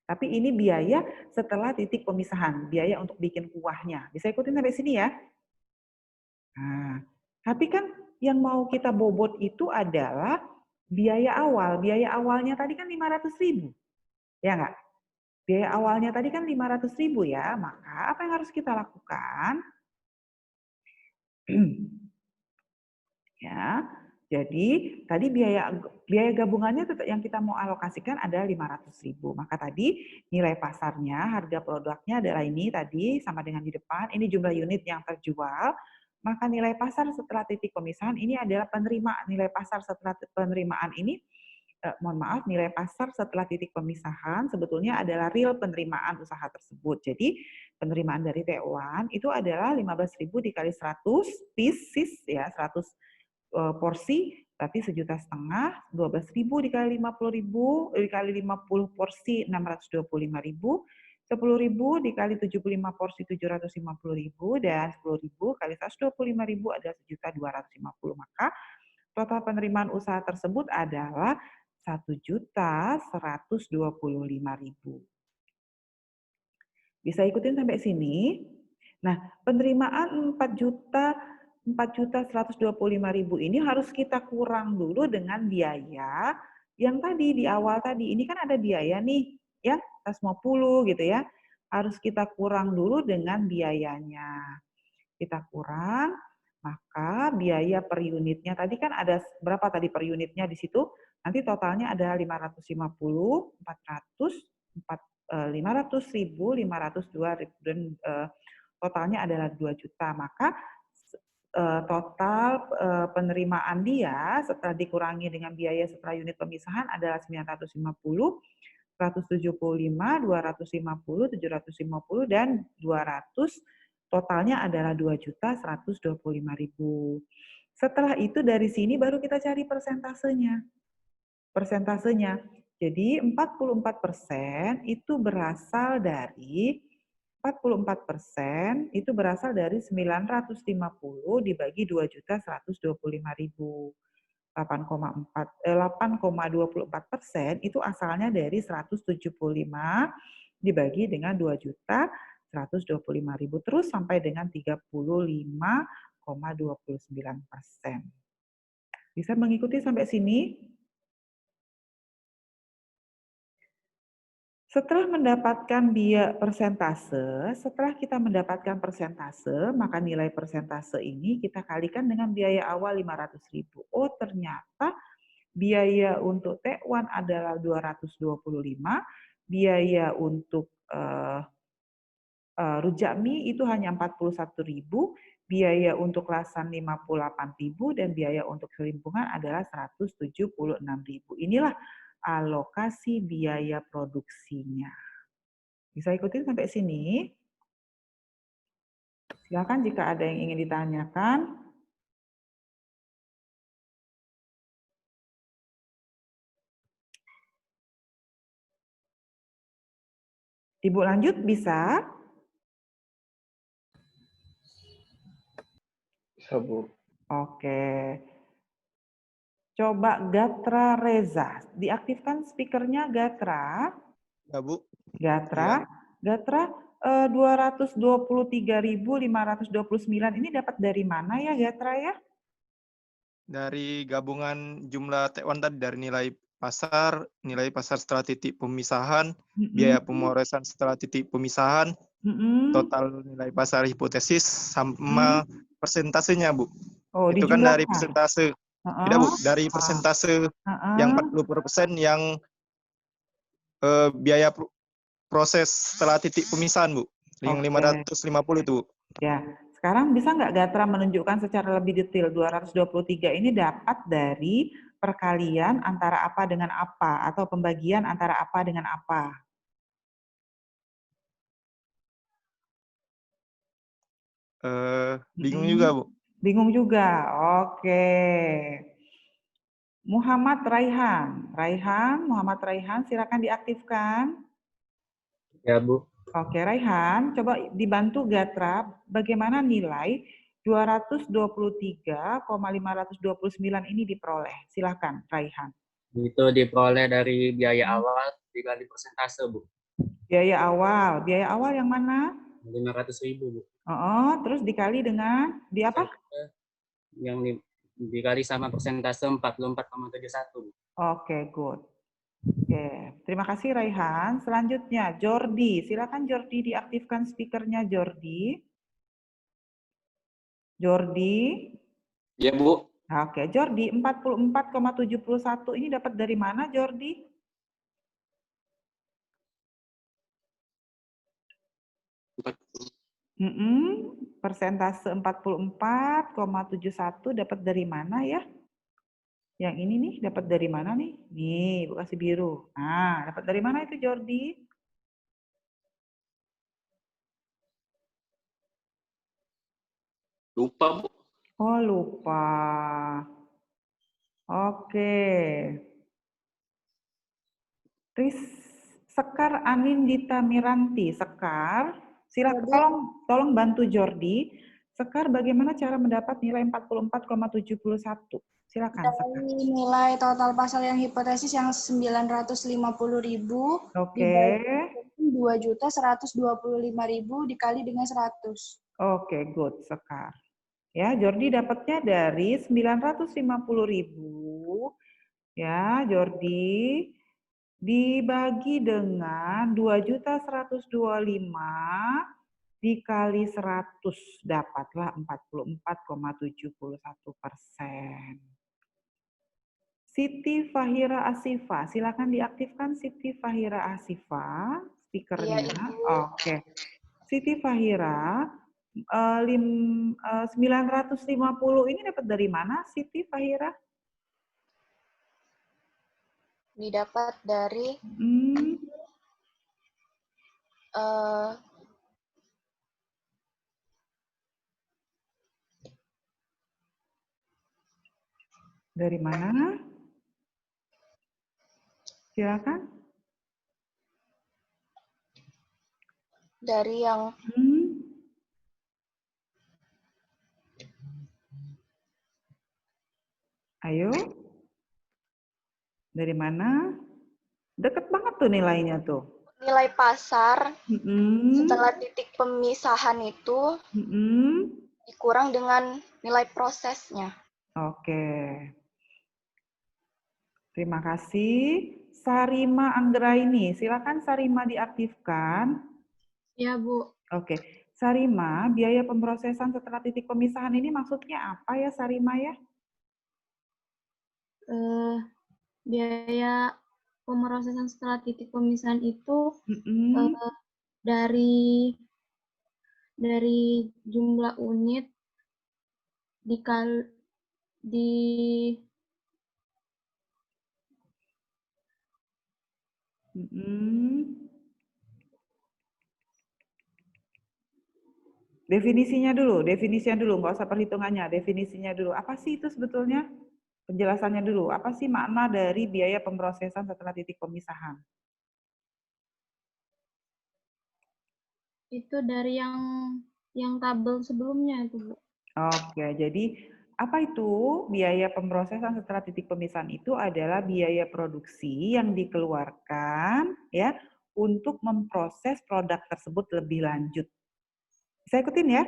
Tapi ini biaya setelah titik pemisahan, biaya untuk bikin kuahnya. Bisa ikutin sampai sini ya? Nah, tapi kan yang mau kita bobot itu adalah biaya awal. Biaya awalnya tadi kan 500.000. Ya nggak? Biaya awalnya tadi kan 500.000 ya. Maka apa yang harus kita lakukan? Ya. Jadi tadi biaya gabungannya yang kita mau alokasikan adalah 500.000. Maka tadi nilai pasarnya, harga produknya adalah ini tadi sama dengan di depan. Ini jumlah unit yang terjual. Maka nilai pasar setelah titik pemisahan ini adalah penerimaan. Nilai pasar setelah penerimaan ini, nilai pasar setelah titik pemisahan sebetulnya adalah real penerimaan usaha tersebut. Jadi penerimaan dari tekwan itu adalah 15.000 dikali 100 pieces ya, 100 porsi, berarti 1,5 juta, 12.000 dikali 50.000 dikali 50 porsi 625.000, 10.000 dikali 75 porsi 750.000 dan 10.000 kali 125.000 adalah 1.250.000. Maka total penerimaan usaha tersebut adalah 1.125.000. Bisa ikutin sampai sini? Nah, penerimaan 4.125.000 ini harus kita kurang dulu dengan biaya yang tadi di awal tadi. Ini kan ada biaya nih, ya, 150 gitu ya. Harus kita kurang dulu dengan biayanya. Kita kurang, maka biaya per unitnya tadi kan ada berapa tadi per unitnya di situ? Nanti totalnya ada 550, 500.000, 502, dan totalnya adalah 2 juta. Maka total penerimaan dia setelah dikurangi dengan biaya setelah unit pemisahan adalah 950, 175, 250, 750, dan 200. Totalnya adalah 2.125.000. Setelah itu dari sini baru kita cari persentasenya. Jadi 44% itu berasal dari 44% itu berasal dari 950 dibagi 2.125.000. 8,24% itu asalnya dari 175 dibagi dengan 2.125.000 terus sampai dengan 35,29%. Bisa mengikuti sampai sini? Setelah kita mendapatkan persentase, maka nilai persentase ini kita kalikan dengan biaya awal 500.000. Oh, ternyata biaya untuk T1 adalah 225, biaya untuk rujak mie itu hanya 41.000, biaya untuk lasan 58.000, dan biaya untuk selimpungan adalah 176.000. Inilah alokasi biaya produksinya. Bisa ikutin sampai sini? Silakan jika ada yang ingin ditanyakan. Ibu lanjut bisa? Bisa, Bu. Oke. Coba Gatra Reza, diaktifkan speakernya Gatra. Ya, Bu. Gatra, Gatra 223.529 ini dapat dari mana ya Gatra ya? Dari gabungan jumlah T1 tadi, dari nilai pasar setelah titik pemisahan, biaya pemrosesan setelah titik pemisahan, total nilai pasar hipotesis sama persentasenya, Bu. Oh, itu kan dari dijumlahkan. persentase. Tidak, Bu, dari persentase yang 40% yang biaya proses setelah titik pemisahan, Bu. Yang 550 itu, Bu. Ya, sekarang bisa nggak Gatra menunjukkan secara lebih detail 223 ini dapat dari perkalian antara apa dengan apa atau pembagian antara apa dengan apa? Bingung juga, Bu. Bingung juga. Oke. Muhammad Raihan, silakan diaktifkan. Ya, Bu. Oke, Raihan, coba dibantu Gatra bagaimana nilai 223,529 ini diperoleh. Silakan, Raihan. Itu diperoleh dari biaya awal dikali persentase, Bu. Biaya awal yang mana? 500.000, Bu. Terus dikali dengan di apa? Yang dikali sama persentase 44,71. Oke, good. Oke, terima kasih Raihan. Selanjutnya Jordi, silakan Jordi diaktifkan speakernya Jordi. Jordi. Ya, Bu. Oke, Jordi 44,71 ini dapat dari mana Jordi? Persentase 44,71 dapat dari mana ya? Yang ini nih dapat dari mana nih? Nih, Bu kasih biru. Nah, dapat dari mana itu Jordi? Lupa, Bu. Oh, lupa. Oke. Sekar Anindita Miranti. Sekar, silakan tolong bantu Jordi. Sekar, bagaimana cara mendapat nilai 44,71? Silakan, Sekar. Dari nilai total pasal yang hipotesis yang 950.000 Oke. 2.125.000 dikali dengan 100. Oke, good, Sekar. Ya, Jordi dapatnya dari 950.000. Ya, Jordi dibagi dengan 2.125.000 dikali 100, dapatlah 44,71%. Siti Fahira Asifa, silakan diaktifkan Siti Fahira Asifa, speakernya. Oke. Siti Fahira, 950 ini dapat dari mana Siti Fahira? Didapat dari dari mana? Silakan. Dari yang Ayo. Dari mana? Deket banget tuh nilainya tuh. nilai pasar setelah titik pemisahan itu dikurang dengan nilai prosesnya. Oke. Terima kasih. Sarima Anggraini, silakan Sarima diaktifkan. Ya, Bu. Oke. Sarima, biaya pemrosesan setelah titik pemisahan ini maksudnya apa ya Sarima ya? Biaya pemrosesan setelah titik pemisahan itu dari jumlah unit Definisinya dulu, nggak usah perhitungannya, definisinya dulu. Apa sih itu sebetulnya? Penjelasannya dulu, apa sih makna dari biaya pemrosesan setelah titik pemisahan? itu dari yang tabel sebelumnya itu, Bu. Oke, jadi apa itu biaya pemrosesan setelah titik pemisahan? Itu adalah biaya produksi yang dikeluarkan ya untuk memproses produk tersebut lebih lanjut. Bisa ikutin ya?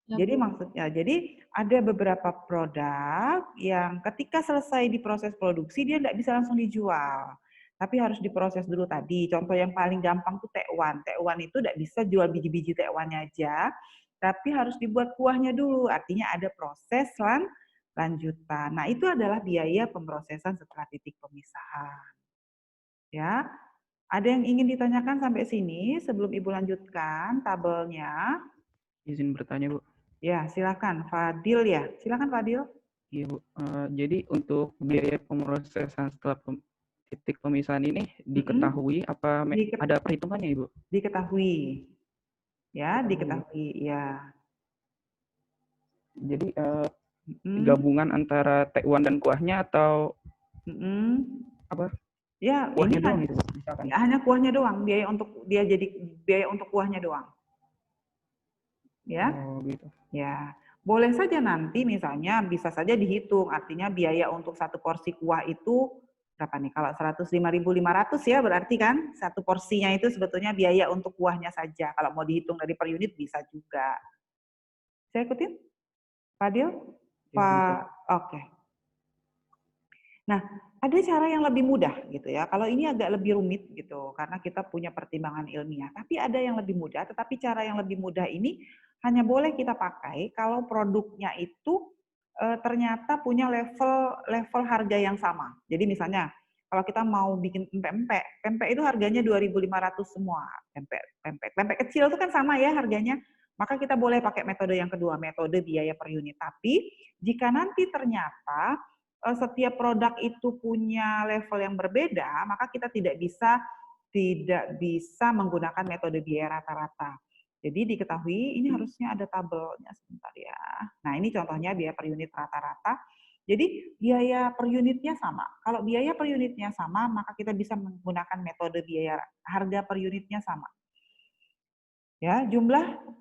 Jadi maksudnya, jadi ada beberapa produk yang ketika selesai diproses produksi dia tidak bisa langsung dijual, tapi harus diproses dulu tadi. Contoh yang paling gampang tuh tekwan. Tekwan itu tidak bisa jual biji-biji tekwannya aja, tapi harus dibuat kuahnya dulu. Artinya ada proses lanjutan. Nah itu adalah biaya pemrosesan setelah titik pemisahan. Ya, ada yang ingin ditanyakan sampai sini sebelum Ibu lanjutkan tabelnya? Izin bertanya, Bu. Ya, silakan. Fadil ya. Silakan Fadil. Iya, Bu. Jadi untuk biaya pemrosesan setelah titik pemisahan ini diketahui apa ada perhitungannya, Ibu? Diketahui. Ya, diketahui. Ya. Jadi gabungan antara tekwan dan kuahnya atau apa? Ya, kuahnya ini doang itu, misalkan. Ya, hanya kuahnya doang. Biaya untuk kuahnya doang. Ya. Oh, gitu. Ya, boleh saja nanti misalnya bisa saja dihitung, artinya biaya untuk satu porsi kuah itu berapa nih? Kalau 105.500 ya berarti kan satu porsinya itu sebetulnya biaya untuk kuahnya saja. Kalau mau dihitung dari per unit bisa juga. Saya ikutin? Fadil? Oke. Nah, ada cara yang lebih mudah gitu ya. Kalau ini agak lebih rumit gitu karena kita punya pertimbangan ilmiah. Tapi ada yang lebih mudah, tetapi cara yang lebih mudah ini hanya boleh kita pakai kalau produknya itu ternyata punya level harga yang sama. Jadi misalnya kalau kita mau bikin pempek itu harganya 2.500 semua. Pempek kecil itu kan sama ya harganya. Maka kita boleh pakai metode yang kedua, metode biaya per unit. Tapi jika nanti ternyata setiap produk itu punya level yang berbeda, maka kita tidak bisa menggunakan metode biaya rata-rata. Jadi diketahui ini harusnya ada tabelnya sebentar ya. Nah ini contohnya biaya per unit rata-rata. Jadi biaya per unitnya sama. Kalau biaya per unitnya sama, maka kita bisa menggunakan metode biaya harga per unitnya sama. Ya,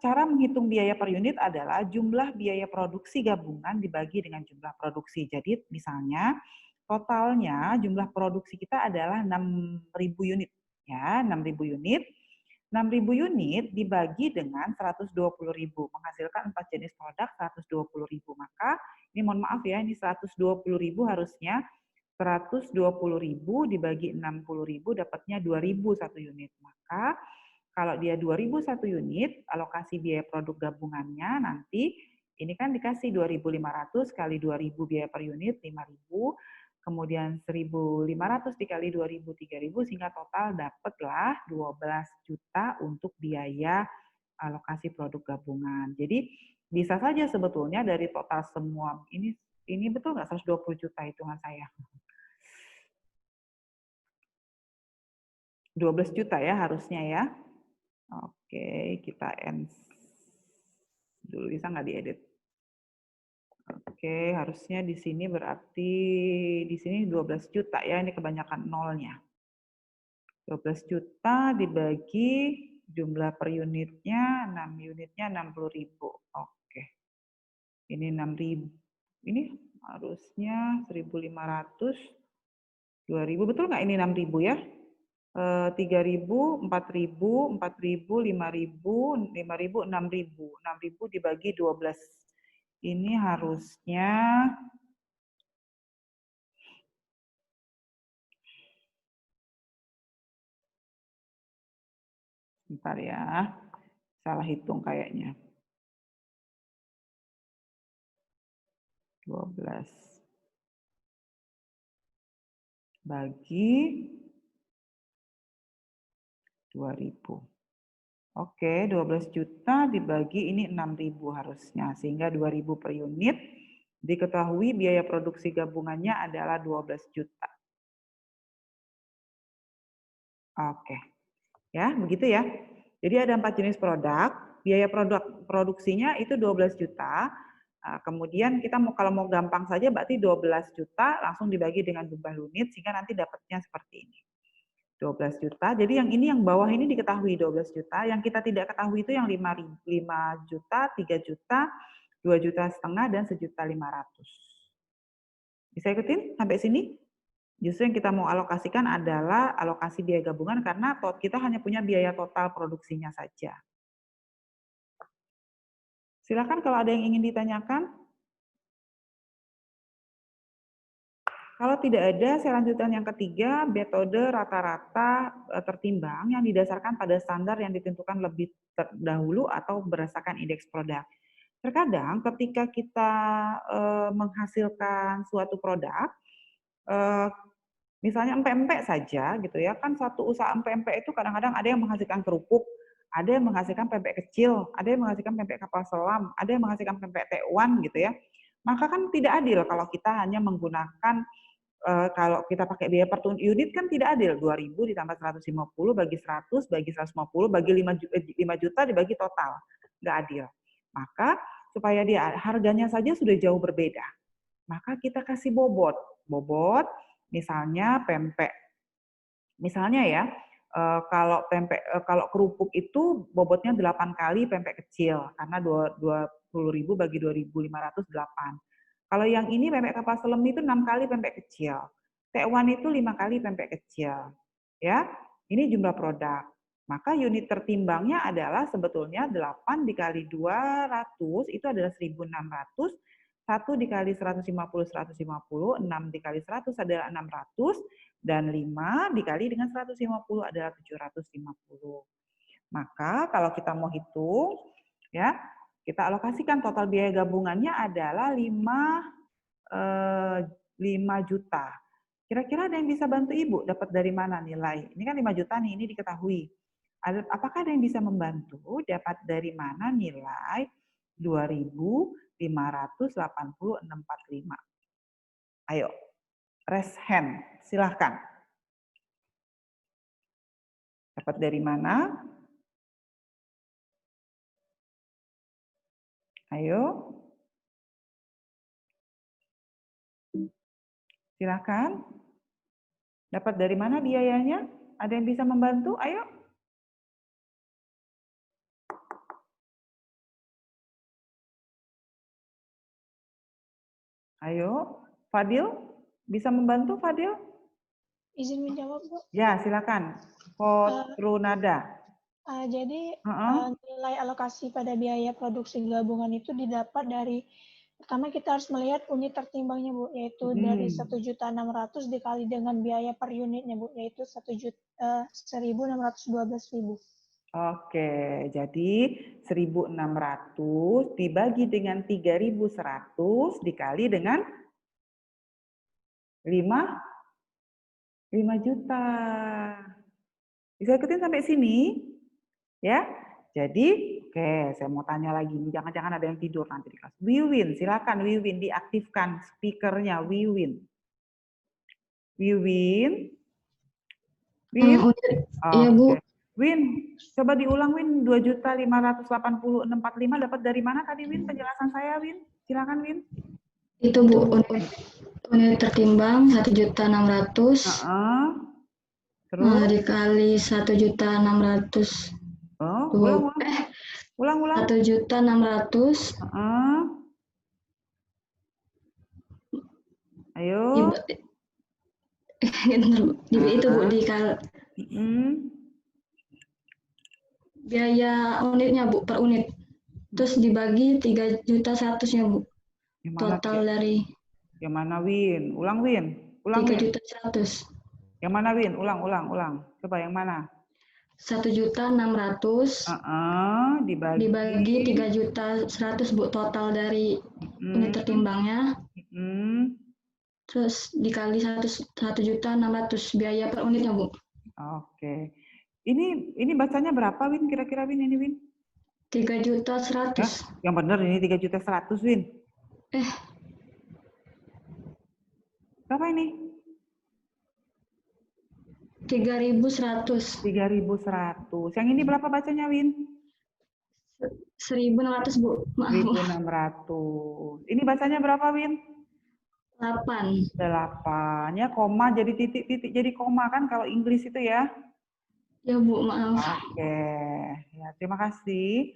cara menghitung biaya per unit adalah jumlah biaya produksi gabungan dibagi dengan jumlah produksi. Jadi misalnya totalnya jumlah produksi kita adalah 6.000 unit. Ya, 6.000 unit. 6.000 unit dibagi dengan 120.000, menghasilkan 4 jenis produk 120.000. Maka ini mohon maaf ya, ini 120.000 harusnya 120.000 dibagi 60.000 dapatnya 2.000 satu unit. Maka kalau dia 2.000 satu unit, alokasi biaya produk gabungannya nanti ini kan dikasih 2.500 kali 2.000 biaya per unit 5.000, kemudian 1.500 dikali 2.000 3.000 sehingga total dapatlah 12 juta untuk biaya alokasi produk gabungan. Jadi bisa saja sebetulnya dari total semua ini betul nggak 120 juta hitungan saya? 12 juta ya harusnya ya. Oke, kita end dulu, bisa nggak diedit? Oke, harusnya di sini berarti di sini 12 juta ya, ini kebanyakan nolnya. 12 juta dibagi jumlah per unitnya, 6 unitnya 60.000. Oke. Ini 6.000. Ini harusnya 1.500, 2.000. Betul nggak ini 6.000 ya? 3.000, 4.000, 4.000, 5.000, 5.000, 6.000. 6.000 dibagi 12. Ini harusnya bentar ya. Salah hitung kayaknya. 12 bagi 2.000. Oke, 12 juta dibagi ini 6.000 harusnya, sehingga 2.000 per unit. Diketahui biaya produksi gabungannya adalah 12 juta. Oke, ya begitu ya. Jadi ada 4 jenis produk, biaya produksinya itu 12 juta. Kemudian kita kalau mau gampang saja berarti 12 juta langsung dibagi dengan jumlah unit sehingga nanti dapatnya seperti ini. 12 juta. Jadi yang ini yang bawah ini diketahui 12 juta, yang kita tidak ketahui itu yang 5 juta, 3 juta, 2,5 juta dan 1.500.000. Bisa ikutin sampai sini? Justru yang kita mau alokasikan adalah alokasi biaya gabungan karena kita hanya punya biaya total produksinya saja. Silakan kalau ada yang ingin ditanyakan. Kalau tidak ada, saya lanjutkan yang ketiga, metode rata-rata tertimbang yang didasarkan pada standar yang ditentukan lebih terdahulu atau berdasarkan indeks produk. Terkadang ketika kita menghasilkan suatu produk, misalnya empek-empek saja gitu ya, kan satu usaha empek-empek itu kadang-kadang ada yang menghasilkan kerupuk, ada yang menghasilkan pempek kecil, ada yang menghasilkan pempek kapal selam, ada yang menghasilkan pempek tekwan gitu ya. Maka kan tidak adil kalau kita hanya menggunakan kalau kita pakai biaya per unit kan tidak adil, 2.000 ditambah 150 bagi 100 bagi 150 bagi 5 juta dibagi total, nggak adil. Maka supaya dia harganya saja sudah jauh berbeda, maka kita kasih bobot misalnya pempek, misalnya ya kalau kerupuk itu bobotnya 8 kali pempek kecil karena 20.000 bagi 2.500 8. Kalau yang ini pempek kapal selam itu 6 kali pempek kecil. Tekwan itu 5 kali pempek kecil. Ya, ini jumlah produk. Maka unit tertimbangnya adalah sebetulnya 8 dikali 200 itu adalah 1.600. 1 dikali 150, 150. 6 dikali 100 adalah 600. Dan 5 dikali dengan 150 adalah 750. Maka kalau kita mau hitung, ya, kita alokasikan total biaya gabungannya adalah 5 juta. Kira-kira ada yang bisa bantu Ibu dapat dari mana nilai? Ini kan 5 juta nih, ini diketahui. Apakah ada yang bisa membantu dapat dari mana nilai 2.586,45? Ayo, raise hand, silahkan. Dapat dari mana? Ayo. Silakan. Dapat dari mana biayanya? Ada yang bisa membantu? Ayo. Ayo, Fadil, bisa membantu Fadil? Izin menjawab, Bu. Ya, silakan. Kotrunada. Jadi nilai alokasi pada biaya produksi gabungan itu didapat dari, pertama kita harus melihat unit tertimbangnya, Bu, yaitu dari 1.600.000 dikali dengan biaya per unitnya, Bu, yaitu 1.612.000. Oke, jadi 1.600 dibagi dengan 3.100 dikali dengan 5 juta. Bisa ikutin sampai sini? Ya. Jadi, oke, saya mau tanya lagi nih, jangan-jangan ada yang tidur nanti di kelas. Wiwin, silakan Wiwin diaktifkan speakernya Wiwin. Wiwin. Win. Iya, Bu. Win, coba diulang Win, 2.586.45 dapat dari mana tadi Win? Penjelasan saya Win. Silakan Win. Itu Bu, unit tertimbang 1.600.000. Terus dikali 1.600.000. Oh, ulang. 1.600.000. Ayo. Itu Bu, dikali biaya unitnya Bu, per unit. Terus dibagi 3.100.000-nya Bu. Total dari. Yang mana Win? Ulang Win. 3.100.000. Yang mana Win? Ulang. Coba yang mana? 1.600.000 dibagi 3.100.000 Bu, total dari unit tertimbangnya. Terus dikali 1.600.000 biaya per unitnya Bu. Oke. Ini bacanya berapa Win? Kira-kira Win ini Win? 3.100.000. Yang benar ini 3.100.000 Win. Berapa ini? 3.100. 3.100. Yang ini berapa bacanya Win? 1.600 Bu. 1.600. Ini bacanya berapa Win? 8. 8-nya koma jadi titik-titik jadi koma kan kalau Inggris itu ya? Ya Bu, maaf. Oke. Ya, terima kasih.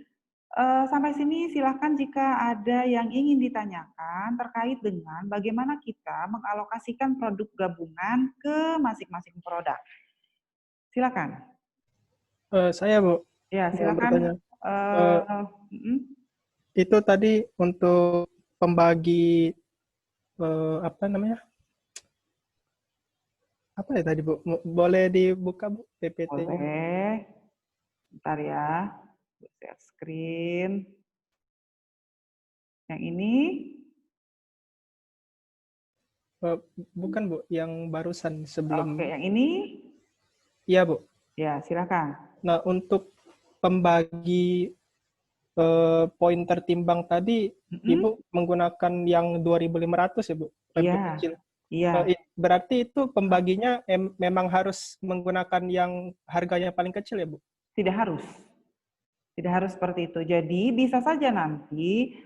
Sampai sini silahkan jika ada yang ingin ditanyakan terkait dengan bagaimana kita mengalokasikan produk gabungan ke masing-masing produk. Silakan. Saya Bu. Ya, silakan. Itu tadi untuk pembagi apa namanya? Apa ya tadi Bu? Boleh dibuka Bu PPT-nya? Boleh. Bentar ya. Share screen. Yang ini? Bukan Bu, yang barusan sebelum. Oke, yang ini? Iya Bu. Ya, silakan. Nah, untuk pembagi poin tertimbang tadi, Ibu menggunakan yang 2.500 ya Bu? Lebih kecil. Iya. Berarti itu pembaginya memang harus menggunakan yang harganya paling kecil ya Bu? Tidak harus. Tidak harus seperti itu. Jadi bisa saja nanti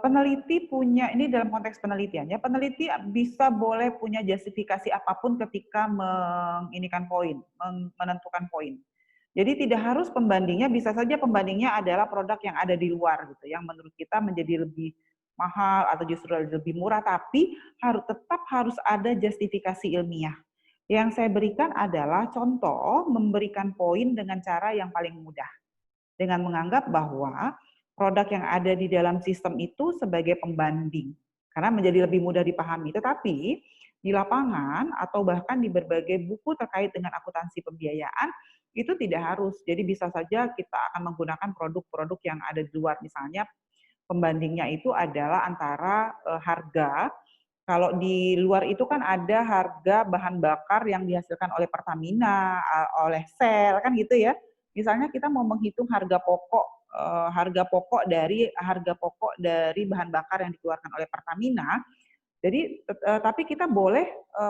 peneliti punya, ini dalam konteks penelitiannya, peneliti bisa boleh punya justifikasi apapun ketika menentukan poin. Jadi tidak harus pembandingnya, bisa saja pembandingnya adalah produk yang ada di luar gitu, yang menurut kita menjadi lebih mahal atau justru lebih murah, tapi tetap harus ada justifikasi ilmiah. Yang saya berikan adalah contoh memberikan poin dengan cara yang paling mudah. Dengan menganggap bahwa produk yang ada di dalam sistem itu sebagai pembanding. Karena menjadi lebih mudah dipahami. Tetapi di lapangan atau bahkan di berbagai buku terkait dengan akuntansi pembiayaan, itu tidak harus. Jadi bisa saja kita akan menggunakan produk-produk yang ada di luar. Misalnya pembandingnya itu adalah antara harga. Kalau di luar itu kan ada harga bahan bakar yang dihasilkan oleh Pertamina, oleh Shell, kan gitu ya. Misalnya kita mau menghitung harga pokok dari bahan bakar yang dikeluarkan oleh Pertamina. Jadi tapi kita boleh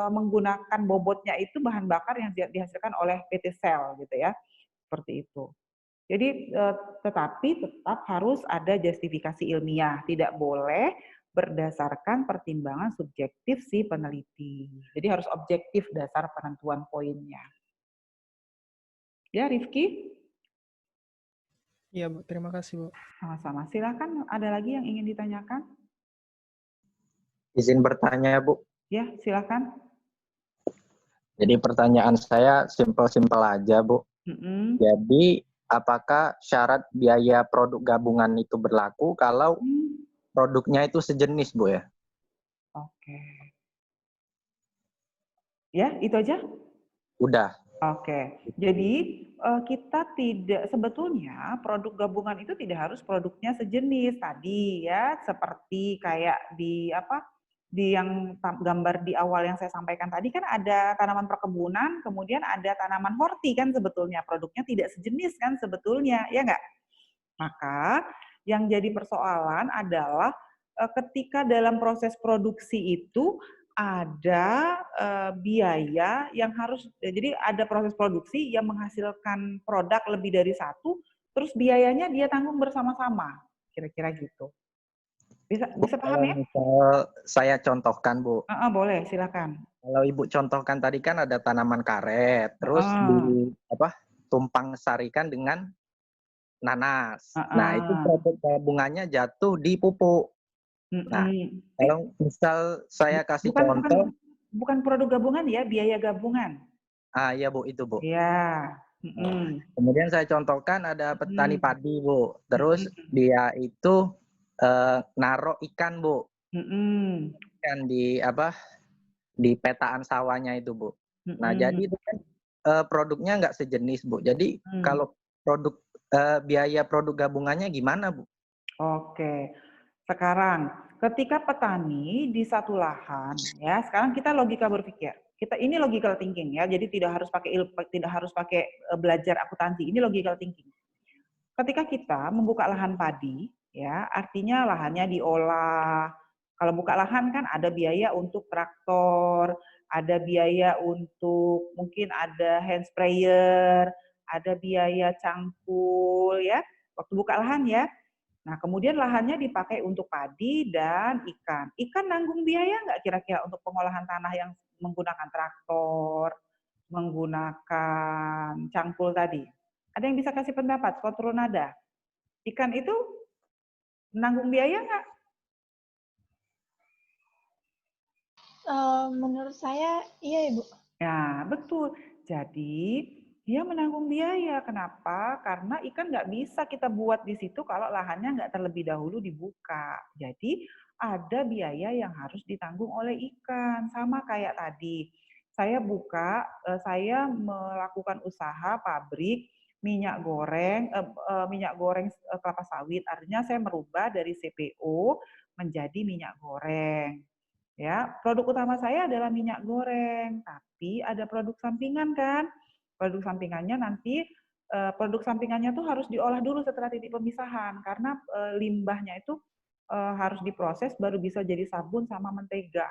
menggunakan bobotnya itu bahan bakar yang dihasilkan oleh PT Shell gitu ya. Seperti itu. Jadi tetapi tetap harus ada justifikasi ilmiah. Tidak boleh berdasarkan pertimbangan subjektif si peneliti. Jadi harus objektif dasar penentuan poinnya. Ya, Rifki? Iya, Bu. Terima kasih, Bu. Sama-sama. Silakan, ada lagi yang ingin ditanyakan? Izin bertanya, Bu. Ya, silakan. Jadi pertanyaan saya simpel-simpel aja, Bu. Jadi, apakah syarat biaya produk gabungan itu berlaku kalau produknya itu sejenis, Bu, ya? Oke. Ya, itu aja? Udah. Oke. Jadi, kita tidak, sebetulnya produk gabungan itu tidak harus produknya sejenis tadi ya, seperti kayak di yang gambar di awal yang saya sampaikan tadi kan ada tanaman perkebunan, kemudian ada tanaman horti kan sebetulnya, produknya tidak sejenis kan sebetulnya, ya nggak? Maka yang jadi persoalan adalah ketika dalam proses produksi itu ada biaya yang harus, jadi ada proses produksi yang menghasilkan produk lebih dari satu, terus biayanya dia tanggung bersama-sama, kira-kira gitu. Bisa paham ya? Misal saya contohkan, Bu. Boleh, silakan. Kalau Ibu contohkan tadi kan ada tanaman karet, terus tumpang sarikan dengan nanas. Nah, itu produk gabungannya jatuh di pupuk. Nah, kalau misal saya kasih contoh. Bukan produk gabungan ya, biaya gabungan. Iya, Bu, itu, Bu. Iya. Kemudian saya contohkan ada petani padi, Bu. Terus dia itu naruh ikan, Bu. Kan di petaan sawahnya itu, Bu. Nah, jadi itu kan produknya nggak sejenis, Bu. Jadi kalau biaya produk gabungannya gimana, Bu? Oke. Sekarang, ketika petani di satu lahan, ya, sekarang kita logika berpikir. Ini logical thinking ya. Jadi tidak harus pakai belajar akuntansi. Ini logical thinking. Ketika kita membuka lahan padi, ya, artinya lahannya diolah. Kalau buka lahan kan ada biaya untuk traktor, ada biaya untuk mungkin ada hand sprayer, ada biaya cangkul ya, waktu buka lahan ya. Nah, kemudian lahannya dipakai untuk padi dan ikan. Ikan nanggung biaya nggak kira-kira untuk pengolahan tanah yang menggunakan traktor, menggunakan cangkul tadi? Ada yang bisa kasih pendapat? Kontrol nada. Ikan itu nanggung biaya nggak? Menurut saya, iya, Ibu. Ya, betul. Jadi, dia menanggung biaya. Kenapa? Karena ikan nggak bisa kita buat di situ kalau lahannya nggak terlebih dahulu dibuka. Jadi, ada biaya yang harus ditanggung oleh ikan. Sama kayak tadi. Saya melakukan usaha pabrik minyak goreng kelapa sawit. Artinya saya merubah dari CPO menjadi minyak goreng. Ya, produk utama saya adalah minyak goreng, tapi ada produk sampingan kan? Produk sampingannya nanti produk sampingannya tuh harus diolah dulu setelah titik pemisahan karena limbahnya itu harus diproses baru bisa jadi sabun sama mentega.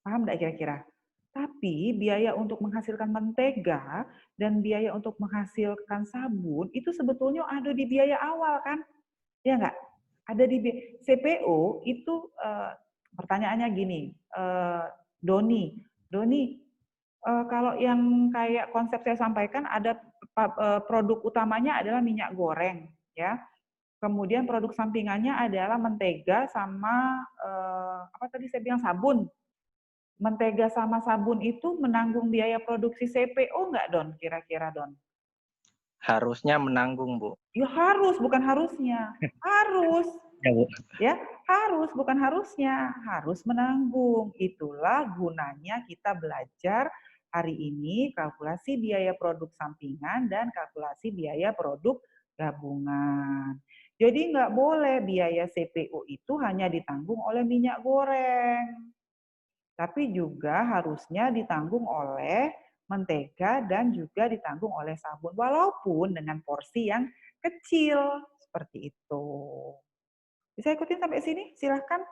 Paham nggak kira-kira? Tapi biaya untuk menghasilkan mentega dan biaya untuk menghasilkan sabun itu sebetulnya ada di biaya awal kan? Ya nggak? Ada di CPO itu pertanyaannya gini, Doni, kalau yang kayak konsep saya sampaikan ada produk utamanya adalah minyak goreng, ya. Kemudian produk sampingannya adalah mentega sama apa tadi saya bilang sabun. Mentega sama sabun itu menanggung biaya produksi CPO nggak, Don? Kira-kira, Don? Harusnya menanggung, Bu. Ya harus, bukan harusnya. Harus. Ya, Bu. Ya, harus, bukan harusnya. Harus menanggung. Itulah gunanya kita belajar hari ini kalkulasi biaya produk sampingan dan kalkulasi biaya produk gabungan. Jadi nggak boleh biaya CPO itu hanya ditanggung oleh minyak goreng. Tapi juga harusnya ditanggung oleh mentega dan juga ditanggung oleh sabun. Walaupun dengan porsi yang kecil. Seperti itu. Bisa ikutin sampai sini? Silahkan.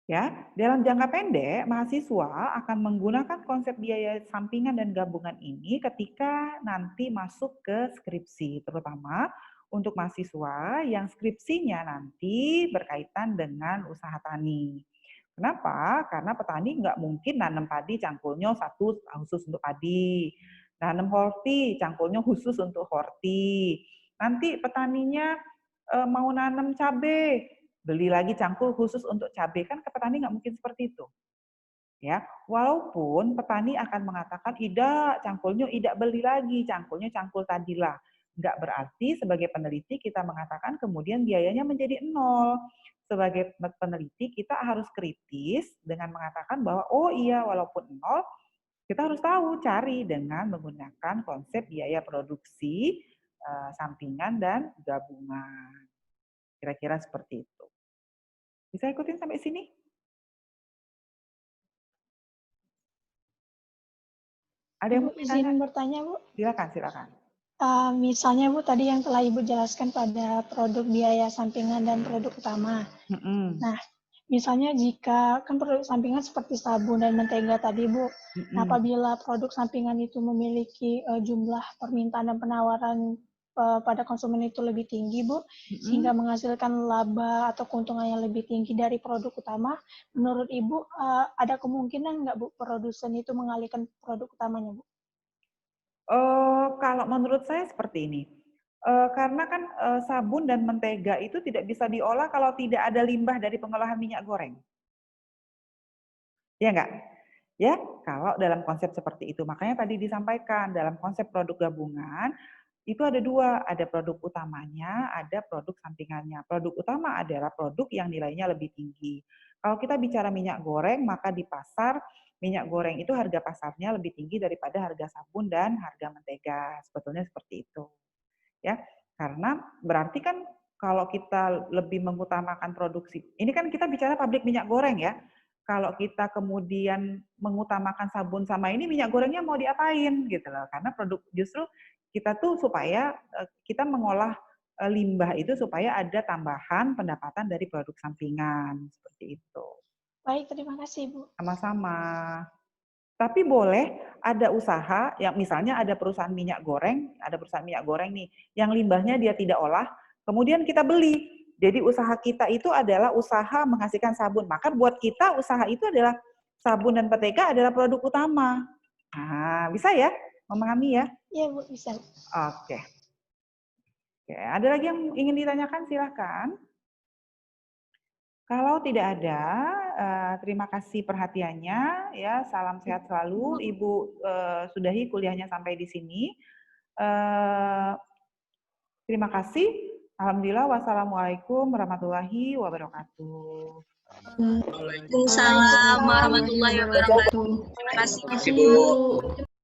Ya, dalam jangka pendek, mahasiswa akan menggunakan konsep biaya sampingan dan gabungan ini ketika nanti masuk ke skripsi, terutama untuk mahasiswa yang skripsinya nanti berkaitan dengan usaha tani. Kenapa? Karena petani nggak mungkin nanam padi cangkulnya satu khusus untuk padi, nanam horti cangkulnya khusus untuk horti. Nanti petaninya mau nanam cabai, beli lagi cangkul khusus untuk cabai, kan ke petani nggak mungkin seperti itu. Ya, walaupun petani akan mengatakan tidak, cangkulnya tidak beli lagi, cangkulnya cangkul tadilah. Nggak berarti sebagai peneliti kita mengatakan kemudian biayanya menjadi nol. Sebagai peneliti kita harus kritis dengan mengatakan bahwa oh iya walaupun nol, kita harus tahu cari dengan menggunakan konsep biaya produksi, sampingan dan gabungan. Kira-kira seperti itu. Bisa ikutin sampai sini? Ada yang mau izin bertanya, Bu? Silakan. Misalnya Bu, tadi yang telah Ibu jelaskan pada produk biaya sampingan dan produk utama. Nah, misalnya jika kan produk sampingan seperti sabun dan mentega tadi Bu, apabila produk sampingan itu memiliki jumlah permintaan dan penawaran pada konsumen itu lebih tinggi Bu, sehingga menghasilkan laba atau keuntungan yang lebih tinggi dari produk utama, menurut Ibu ada kemungkinan nggak Bu produsen itu mengalihkan produk utamanya Bu? Kalau menurut saya seperti ini, karena kan sabun dan mentega itu tidak bisa diolah kalau tidak ada limbah dari pengolahan minyak goreng. Ya enggak? Ya, kalau dalam konsep seperti itu. Makanya tadi disampaikan dalam konsep produk gabungan, itu ada dua, ada produk utamanya, ada produk sampingannya. Produk utama adalah produk yang nilainya lebih tinggi. Kalau kita bicara minyak goreng, maka di pasar minyak goreng itu harga pasarnya lebih tinggi daripada harga sabun dan harga mentega. Sebetulnya seperti itu. Ya, karena berarti kan kalau kita lebih mengutamakan produksi, ini kan kita bicara pabrik minyak goreng ya. Kalau kita kemudian mengutamakan sabun sama ini, minyak gorengnya mau diapain gitu loh. Karena produk justru kita tuh supaya kita mengolah limbah itu supaya ada tambahan pendapatan dari produk sampingan seperti itu. Baik, terima kasih Bu. Sama-sama. Tapi boleh ada usaha yang misalnya ada perusahaan minyak goreng nih yang limbahnya dia tidak olah, kemudian kita beli. Jadi usaha kita itu adalah usaha menghasilkan sabun. Maka buat kita usaha itu adalah sabun dan mentega adalah produk utama. Nah, bisa ya? Memahami ya? Iya, Bu, bisa. Oke. Ada lagi yang ingin ditanyakan? Silakan. Kalau tidak ada, terima kasih perhatiannya. Ya, salam sehat selalu. Ibu sudahi kuliahnya sampai di sini. Terima kasih. Alhamdulillah. Wassalamualaikum warahmatullahi wabarakatuh. Waalaikumsalam warahmatullahi wabarakatuh. Terima kasih, Bu.